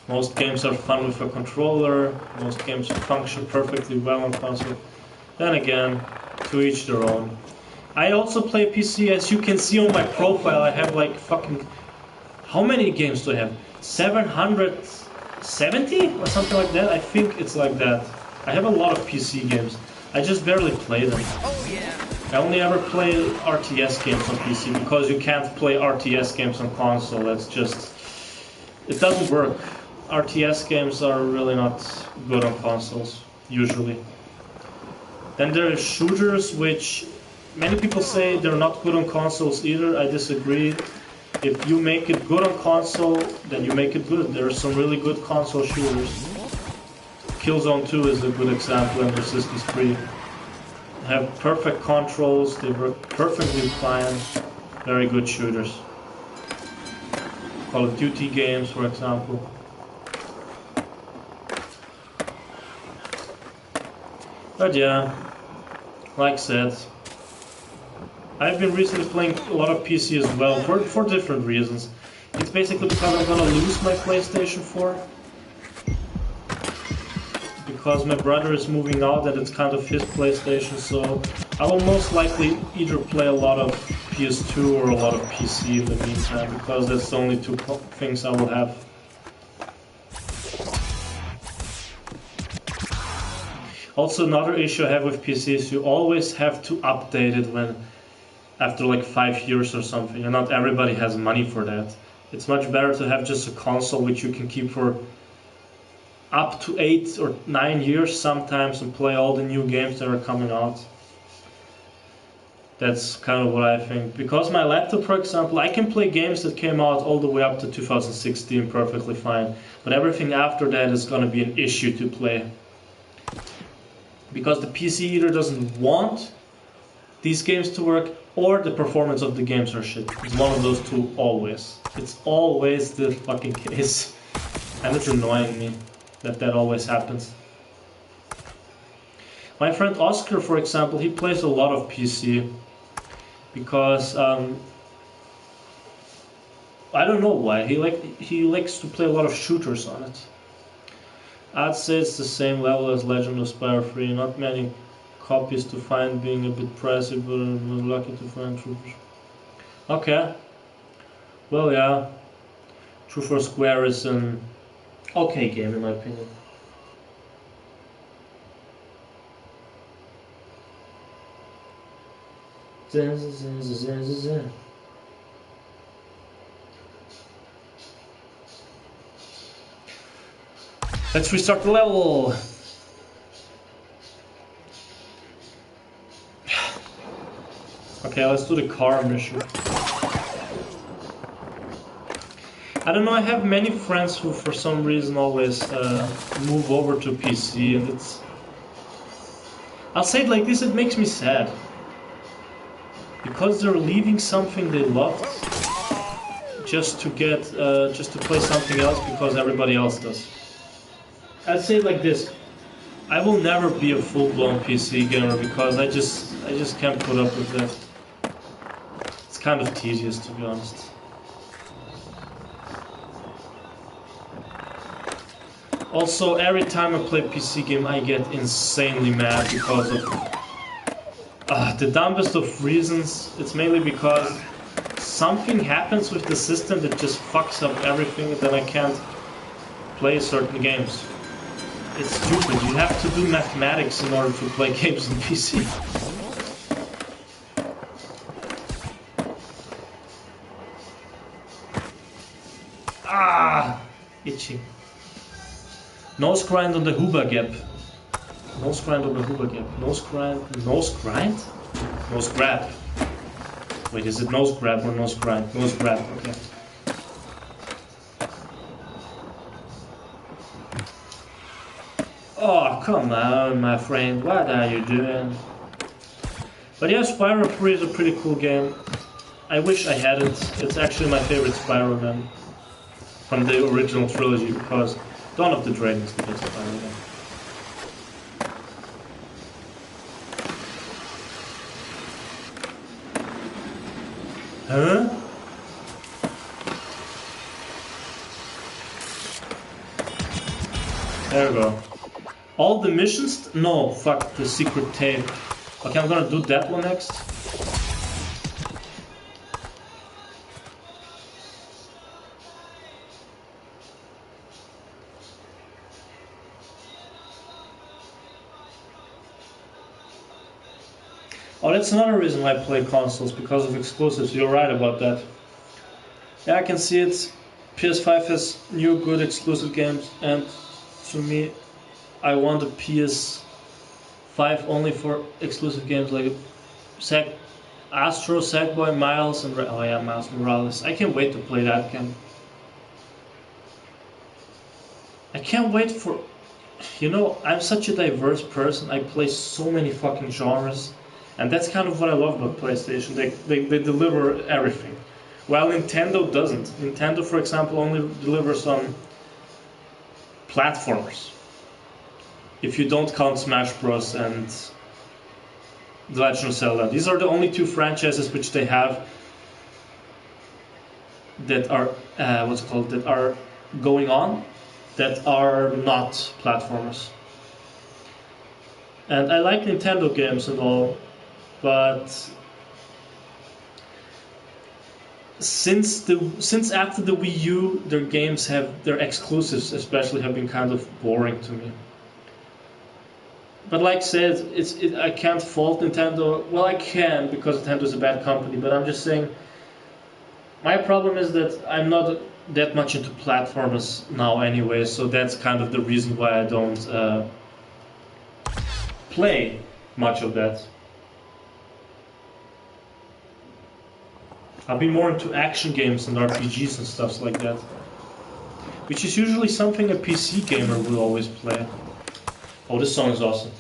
Most games are fun with a controller, most games function perfectly well on console. Then again, to each their own. I also play PC, as you can see on my profile, I have like fucking... How many games do I have? 770 or something like that? I think it's like that. I have a lot of PC games. I just barely play them. Oh yeah. I only ever play RTS games on PC because you can't play RTS games on console. That's just... It doesn't work. RTS games are really not good on consoles, usually. Then there are shooters, which many people say they're not good on consoles either. I disagree. If you make it good on console, then you make it good. There are some really good console shooters. Killzone 2 is a good example, and Resistance 3. They have perfect controls, they work perfectly fine. Very good shooters. Call of Duty games, for example. But yeah, like I said, I've been recently playing a lot of PC as well, for different reasons. It's basically because I'm gonna lose my PlayStation 4. Because my brother is moving out and it's kind of his PlayStation, so I will most likely either play a lot of PS2 or a lot of PC in the meantime, because that's the only two things I will have. Also, another issue I have with PC is you always have to update it after like 5 years or something, and not everybody has money for that. It's much better to have just a console which you can keep for up to 8 or 9 years sometimes and play all the new games that are coming out. That's kind of what I think. Because my laptop, for example, I can play games that came out all the way up to 2016 perfectly fine, but everything after that is going to be an issue to play. Because the PC either doesn't want these games to work, or the performance of the games are shit. It's one of those two always. It's always the fucking case. And it's annoying me that always happens. My friend Oscar, for example, he plays a lot of PC. Because, I don't know why, he likes to play a lot of shooters on it. I'd say it's the same level as Legend of Spire 3, not many copies to find, being a bit pricey, but I was lucky to find Troopers. Okay. Well, yeah. True for Square is an okay game in my opinion. Let's restart the level. Okay, let's do the car mission. I don't know, I have many friends who for some reason always move over to PC, and it's... I'll say it like this, it makes me sad. Because they're leaving something they loved just to play something else because everybody else does. I'd say it like this. I will never be a full-blown PC gamer because I just can't put up with that. It's kind of tedious, to be honest. Also, every time I play a PC game, I get insanely mad because of the dumbest of reasons. It's mainly because something happens with the system that just fucks up everything, and then I can't play certain games. It's stupid. You have to do mathematics in order to play games on PC. Ah! Itchy. Nose grind on the Huber gap. Nose grind over hoover gap. Nose grind. Nose grind? Nose grab. Wait, is it nose grab or nose grind? Nose grab, okay. Oh, come on, my friend. What are you doing? But yeah, Spyro 3 is a pretty cool game. I wish I had it. It's actually my favorite Spyro game from the original trilogy, because Dawn of the Dragon is the best Spyro game. Huh? There we go. All the missions? No, fuck, the secret tape. Okay, I'm gonna do that one next. Oh, that's another reason why I play consoles, because of exclusives. You're right about that. Yeah, I can see it. PS5 has new good exclusive games, and to me, I want a PS5 only for exclusive games like Astro, Sackboy, Miles, and oh yeah, Miles Morales. I can't wait to play that game. I can't wait for... You know, I'm such a diverse person. I play so many fucking genres. And that's kind of what I love about PlayStation. They deliver everything. While Nintendo doesn't. Nintendo, for example, only delivers on platformers. If you don't count Smash Bros. And The Legend of Zelda. These are the only two franchises which they have that are, that are going on, that are not platformers. And I like Nintendo games and all, but since after the Wii U, their exclusives especially have been kind of boring to me. But like I said, I can't fault Nintendo. Well, I can, because Nintendo is a bad company, but I'm just saying my problem is that I'm not that much into platformers now anyway, so that's kind of the reason why I don't play much of that. I'll be more into action games and RPGs and stuff like that, which is usually something a PC gamer will always play. Oh, this song is awesome.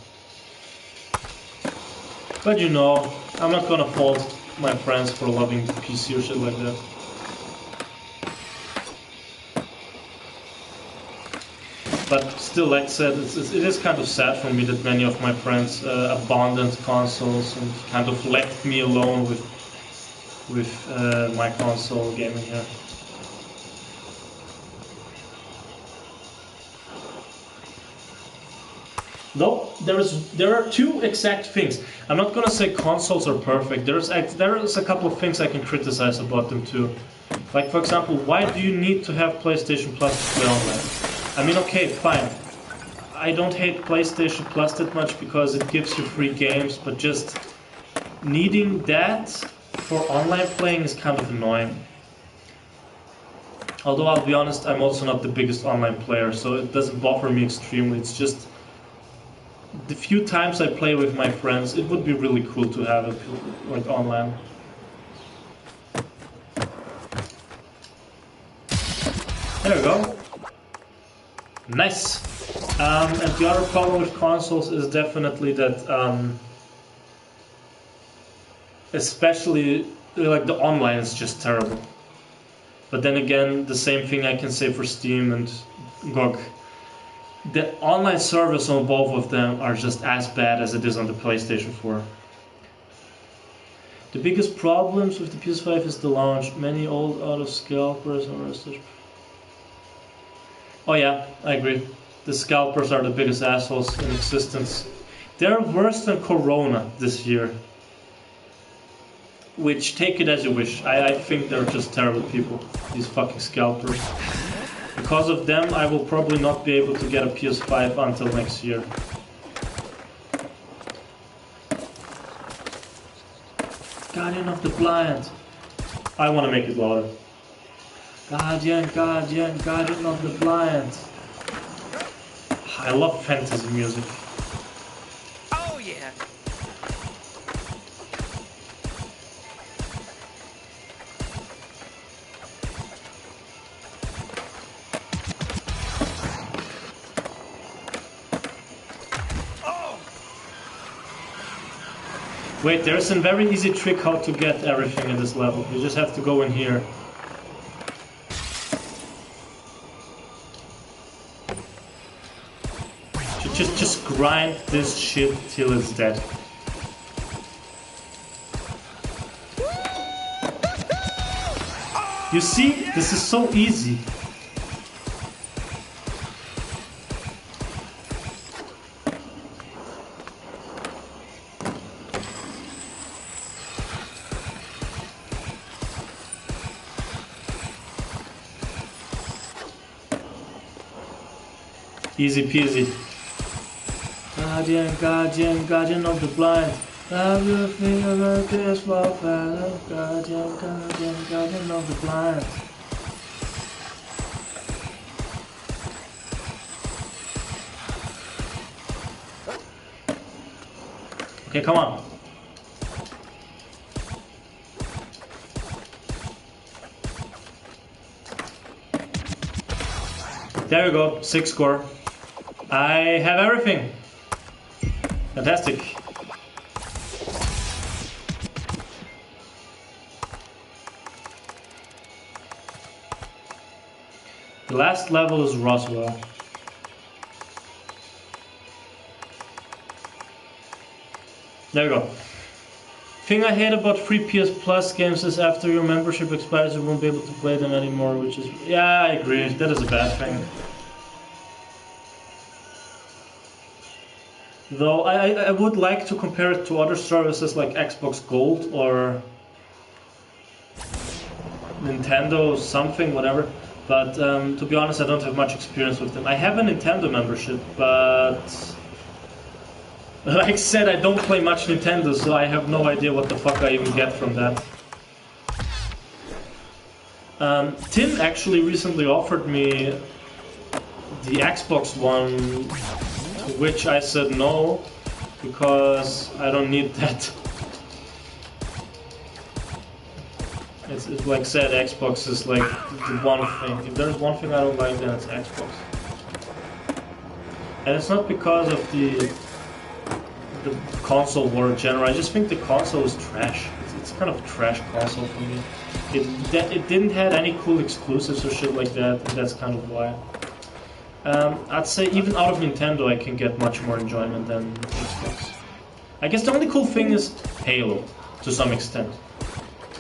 But you know, I'm not gonna fault my friends for loving PC or shit like that. But still, like I said, it is kind of sad for me that many of my friends abandoned consoles and kind of left me alone with my console gaming here. No, there are two exact things. I'm not gonna say consoles are perfect. There is a couple of things I can criticize about them too. Like, for example, why do you need to have PlayStation Plus to play online? I mean, okay, fine. I don't hate PlayStation Plus that much because it gives you free games, but just needing that for online playing is kind of annoying. Although I'll be honest, I'm also not the biggest online player, so it doesn't bother me extremely. It's just the few times I play with my friends, it would be really cool to have it like online. There we go. Nice. And the other problem with consoles is definitely that, especially like the online is just terrible. But then again, the same thing I can say for Steam and GOG. The online service on both of them are just as bad as it is on the PlayStation 4. The biggest problems with the PS5 is the launch. Many old out-of-scalpers are such... Oh yeah, I agree. The scalpers are the biggest assholes in existence. They're worse than Corona this year. Which, take it as you wish. I think they're just terrible people, these fucking scalpers. Because of them, I will probably not be able to get a PS5 until next year. Guardian of the Blind. I want to make it louder. Guardian of the Blind. I love fantasy music. Wait, there's a very easy trick how to get everything in this level. You just have to go in here. Just grind this shit till it's dead. You see? This is so easy. Easy peasy. Guardian of the blind. Everything about this for fellow. Guardian of the blind. Okay, come on. There we go, 6 score. I have everything. Fantastic. The last level is Roswell. There we go. Thing I hate about free PS Plus games is after your membership expires you won't be able to play them anymore, which is... Yeah, I agree. That is a bad thing. Though I would like to compare it to other services like Xbox Gold or Nintendo something, whatever. But to be honest, I don't have much experience with them. I have a Nintendo membership, but like I said, I don't play much Nintendo, so I have no idea what the fuck I even get from that. Tim actually recently offered me the Xbox One, to which I said no, because I don't need that. It's like I said, Xbox is like the one thing. If there's one thing I don't like, then it's Xbox. And it's not because of the console war in general. I just think the console is trash. It's kind of a trash console for me. It didn't have any cool exclusives or shit like that, and that's kind of why. I'd say even out of Nintendo I can get much more enjoyment than Xbox. I guess the only cool thing is Halo, to some extent.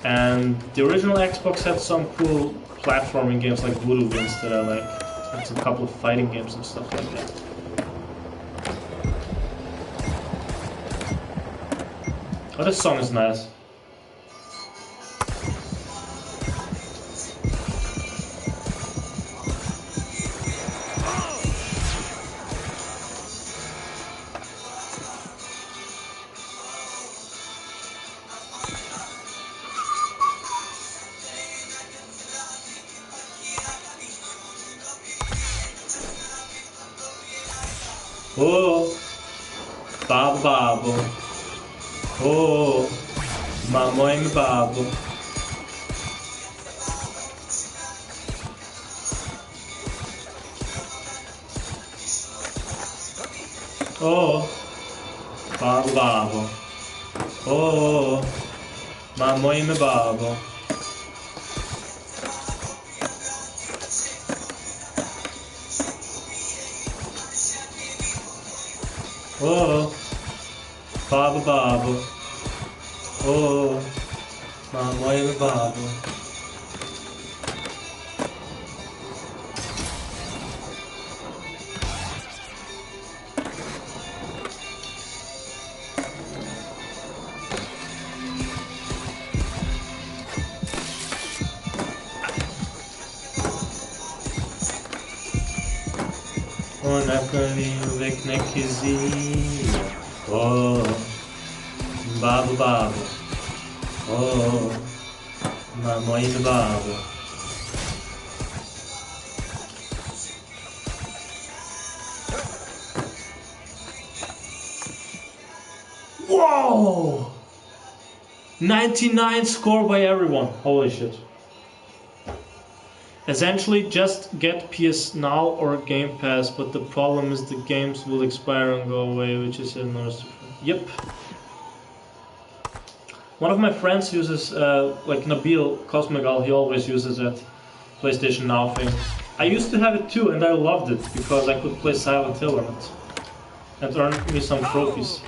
And the original Xbox had some cool platforming games like Voodoo Vince that I like. It's a couple of fighting games and stuff like that. Oh, this song is nice. Oh, babo babo. Oh, mamãe me babo. Oh, babo babo. Oh, mamãe me babo. Oh, babo babo. Oh, mamãe me babo. Ona caminho vem que nem quiser. Oh, babo babo. Oh, mamãe me babo. Whoa! 99 score by everyone. Holy shit. Essentially, just get PS Now or Game Pass, but the problem is the games will expire and go away, which is another. Yep. One of my friends uses, like Nabil Cosmegal, he always uses that PlayStation Now thing. I used to have it too, and I loved it because I could play Silent Hill on it and earn me some trophies.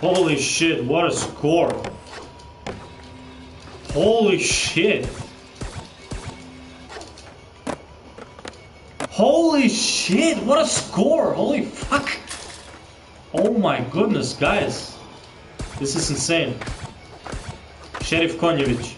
Holy shit, what a score! Holy shit! Holy shit, what a score! Holy fuck! Oh my goodness, guys. This is insane. Sheriff Konjevic.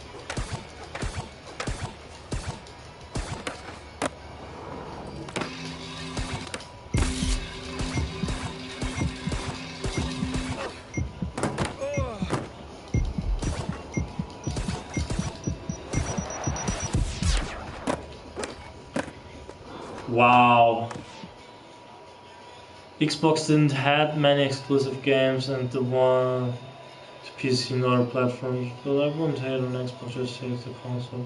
Wow. Xbox didn't have many exclusive games and the one to PC and other platforms, but I wouldn't hate on Xbox, just hate the console.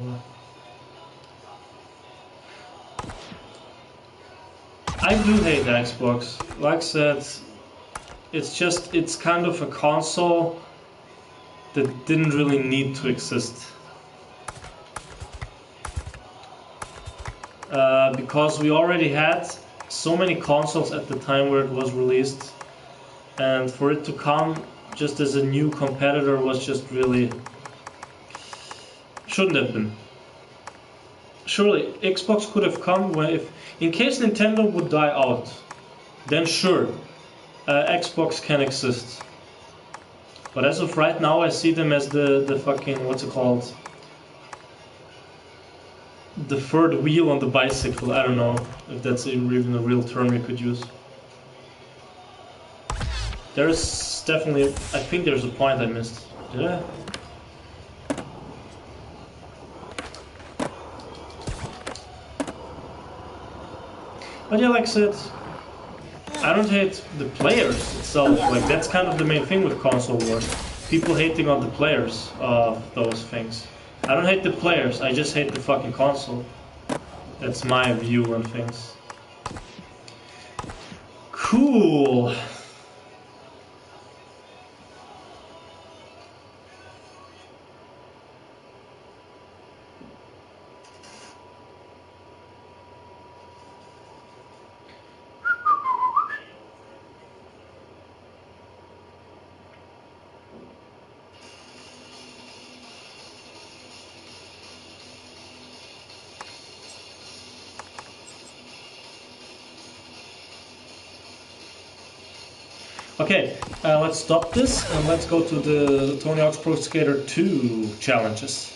I do hate the Xbox. Like I said, it's kind of a console that didn't really need to exist. Because we already had so many consoles at the time where it was released, and for it to come just as a new competitor was just really... shouldn't have been. Surely Xbox could have come when, if in case Nintendo would die out, then sure, Xbox can exist. But as of right now, I see them as the fucking, what's it called? The third wheel on the bicycle. I don't know if that's even a real term you could use. There's definitely, I think there's a point I missed. Did I? But yeah, like I said, I don't hate the players itself. Like, that's kind of the main thing with console wars. People hating on the players of those things. I don't hate the players, I just hate the fucking console. That's my view on things. Cool. Okay, let's stop this and let's go to the Tony Hawk's Pro Skater 2 challenges.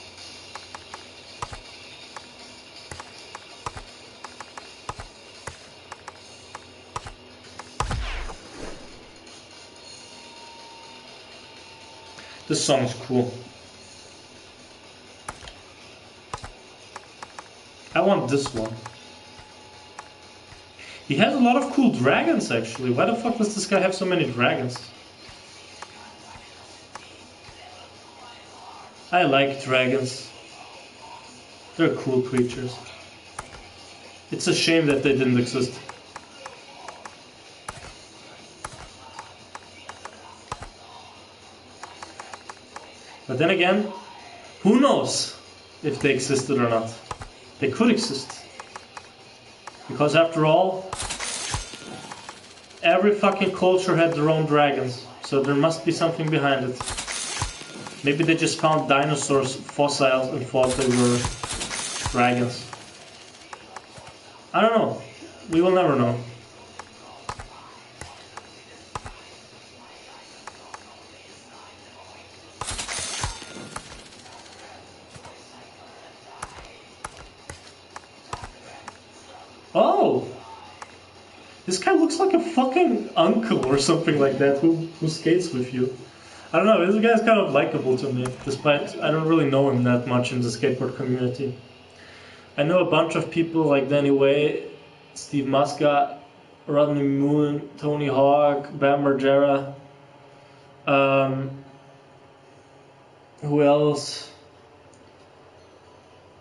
This song is cool. I want this one. He has a lot of cool dragons, actually. Why the fuck does this guy have so many dragons? I like dragons. They're cool creatures. It's a shame that they didn't exist. But then again, who knows if they existed or not? They could exist. Because after all, every fucking culture had their own dragons, so there must be something behind it. Maybe they just found dinosaurs, fossils, and thought they were dragons. I don't know. We will never know. Oh! This guy looks like a fucking uncle or something like that who skates with you. I don't know, this guy's kind of likable to me, despite I don't really know him that much in the skateboard community. I know a bunch of people like Danny Way, Steve Muska, Rodney Moon, Tony Hawk, Bam Margera. Who else?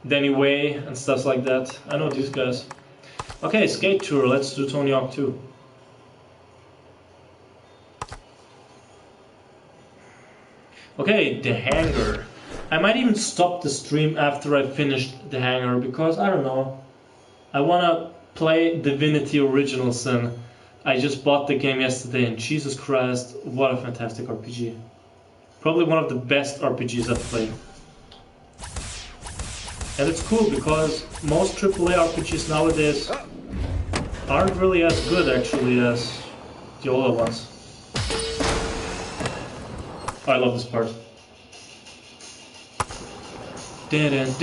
Danny Way and stuff like that. I know these guys. Okay, skate tour. Let's do Tony Hawk 2. Okay, the hangar. I might even stop the stream after I finish the hangar because I don't know. I wanna play Divinity Original Sin. I just bought the game yesterday and Jesus Christ, what a fantastic RPG. Probably one of the best RPGs I've played. And it's cool because most AAA RPGs nowadays aren't really as good actually as the older ones. Oh, I love this part. Didn't.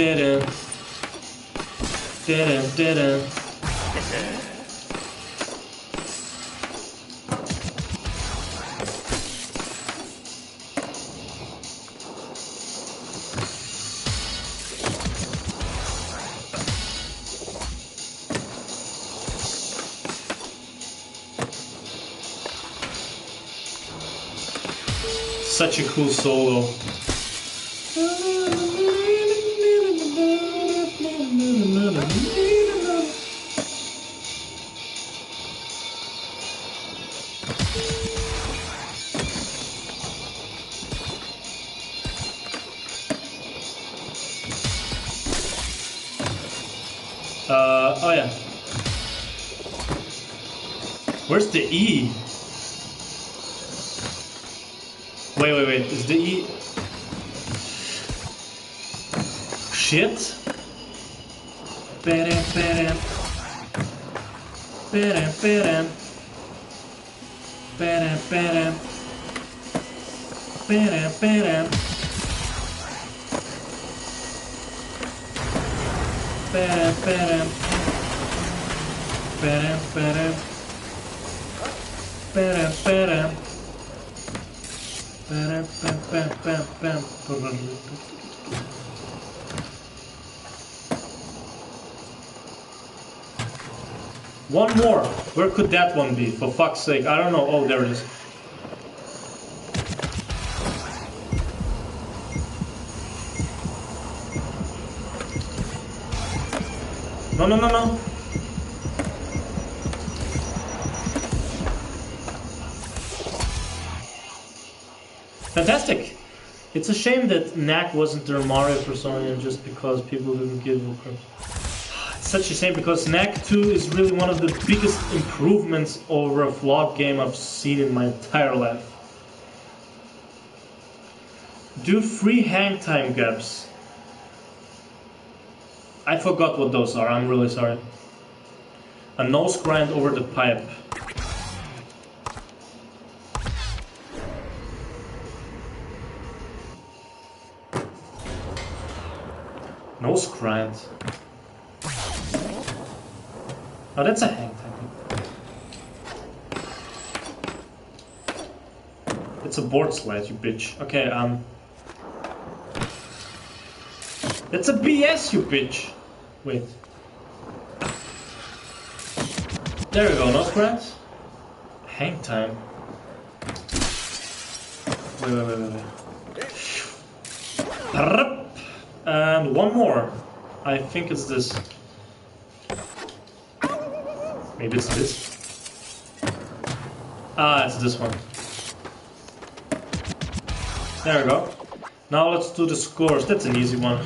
Such a cool solo. Oh yeah. Where's the E? Wait, is the E... Shit? One more. Where could that one be? For fuck's sake. I don't know. Oh, there it is. No. Fantastic. It's a shame that Knack wasn't their Mario for Sony just because people didn't give a crap. It's such a shame because Knack 2 is really one of the biggest improvements over a flawed game I've seen in my entire life. Do 3 hang time gaps. I forgot what those are, I'm really sorry. A nose grind over the pipe. Nose grind. Oh, that's a hang time. It's a board slide, you bitch. Okay, It's a BS, you bitch. Wait. There we go, nose grind. Hang time. Wait. And one more. I think it's this. Maybe it's this. Ah, it's this one. There we go. Now let's do the scores. That's an easy one.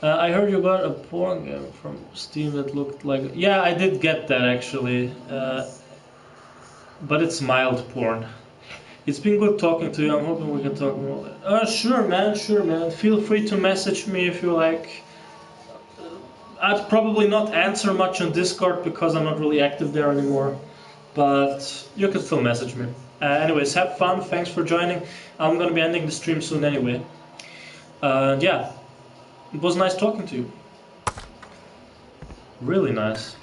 I heard you got a porn game from Steam that looked like... Yeah, I did get that actually. But it's mild porn. It's been good talking to you. I'm hoping we can talk more. Sure man. Feel free to message me if you like. I'd probably not answer much on Discord because I'm not really active there anymore. But you can still message me. Anyways, have fun. Thanks for joining. I'm gonna be ending the stream soon anyway. Yeah, it was nice talking to you. Really nice.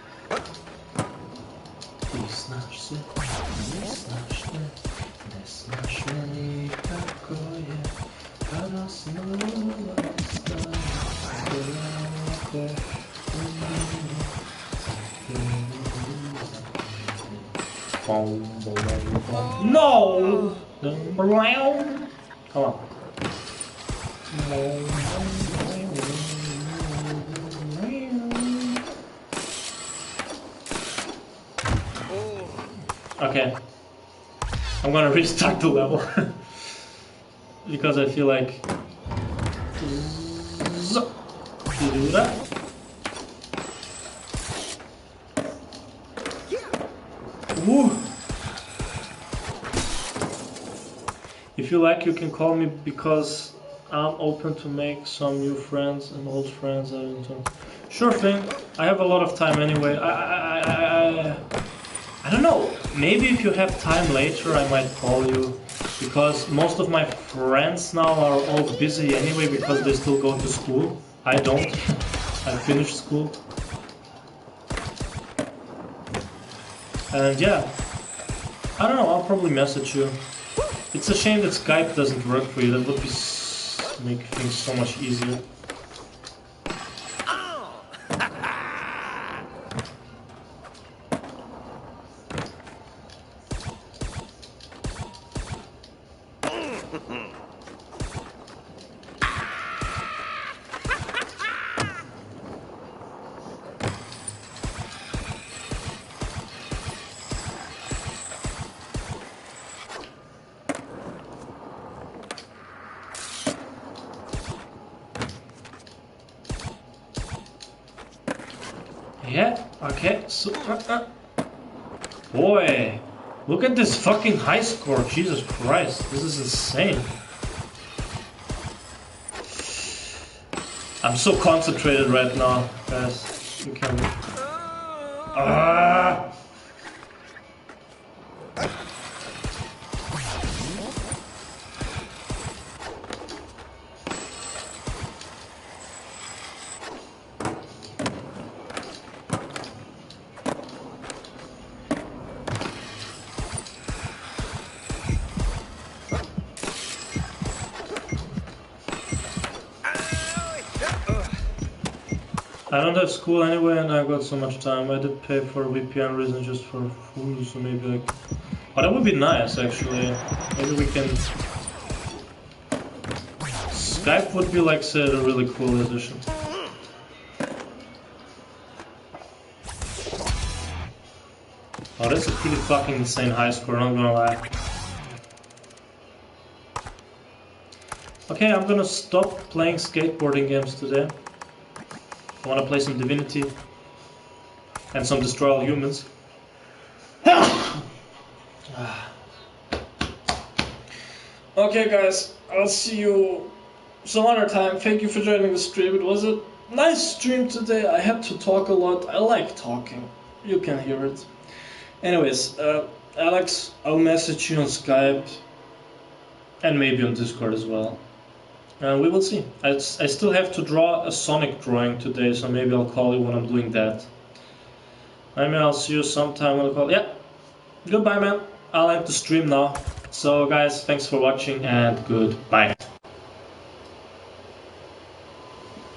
No! Come on. Okay. I'm gonna restart the level. Because I feel like... You do that? Woo! If you like, you can call me because I'm open to make some new friends and old friends. Sure thing. I have a lot of time anyway. I don't know. Maybe if you have time later, I might call you. Because most of my friends now are all busy anyway because they still go to school. I don't. I finished school. And yeah. I don't know, I'll probably message you. It's a shame that Skype doesn't work for you. That would be make things so much easier. Yeah, okay, so... Boy, look at this fucking high score, Jesus Christ, this is insane. I'm so concentrated right now, guys, you can... I don't have school anyway and I got so much time. I did pay for a VPN reason just for food, so maybe like... Oh, that would be nice actually. Maybe we can... Skype would be like, say, a really cool addition. Oh, that's a pretty fucking insane high score, not gonna lie. Okay, I'm gonna stop playing skateboarding games today. I wanna play some Divinity and some Destroy All Humans. Okay guys, I'll see you some other time. Thank you for joining the stream. It was a nice stream today. I had to talk a lot. I like talking. You can hear it. Anyways, Alex, I'll message you on Skype and maybe on Discord as well. We will see. I still have to draw a Sonic drawing today, so maybe I'll call you when I'm doing that. I mean, I'll see you sometime when I call. Yeah. Goodbye, man. I'll end the stream now. So, guys, thanks for watching and goodbye.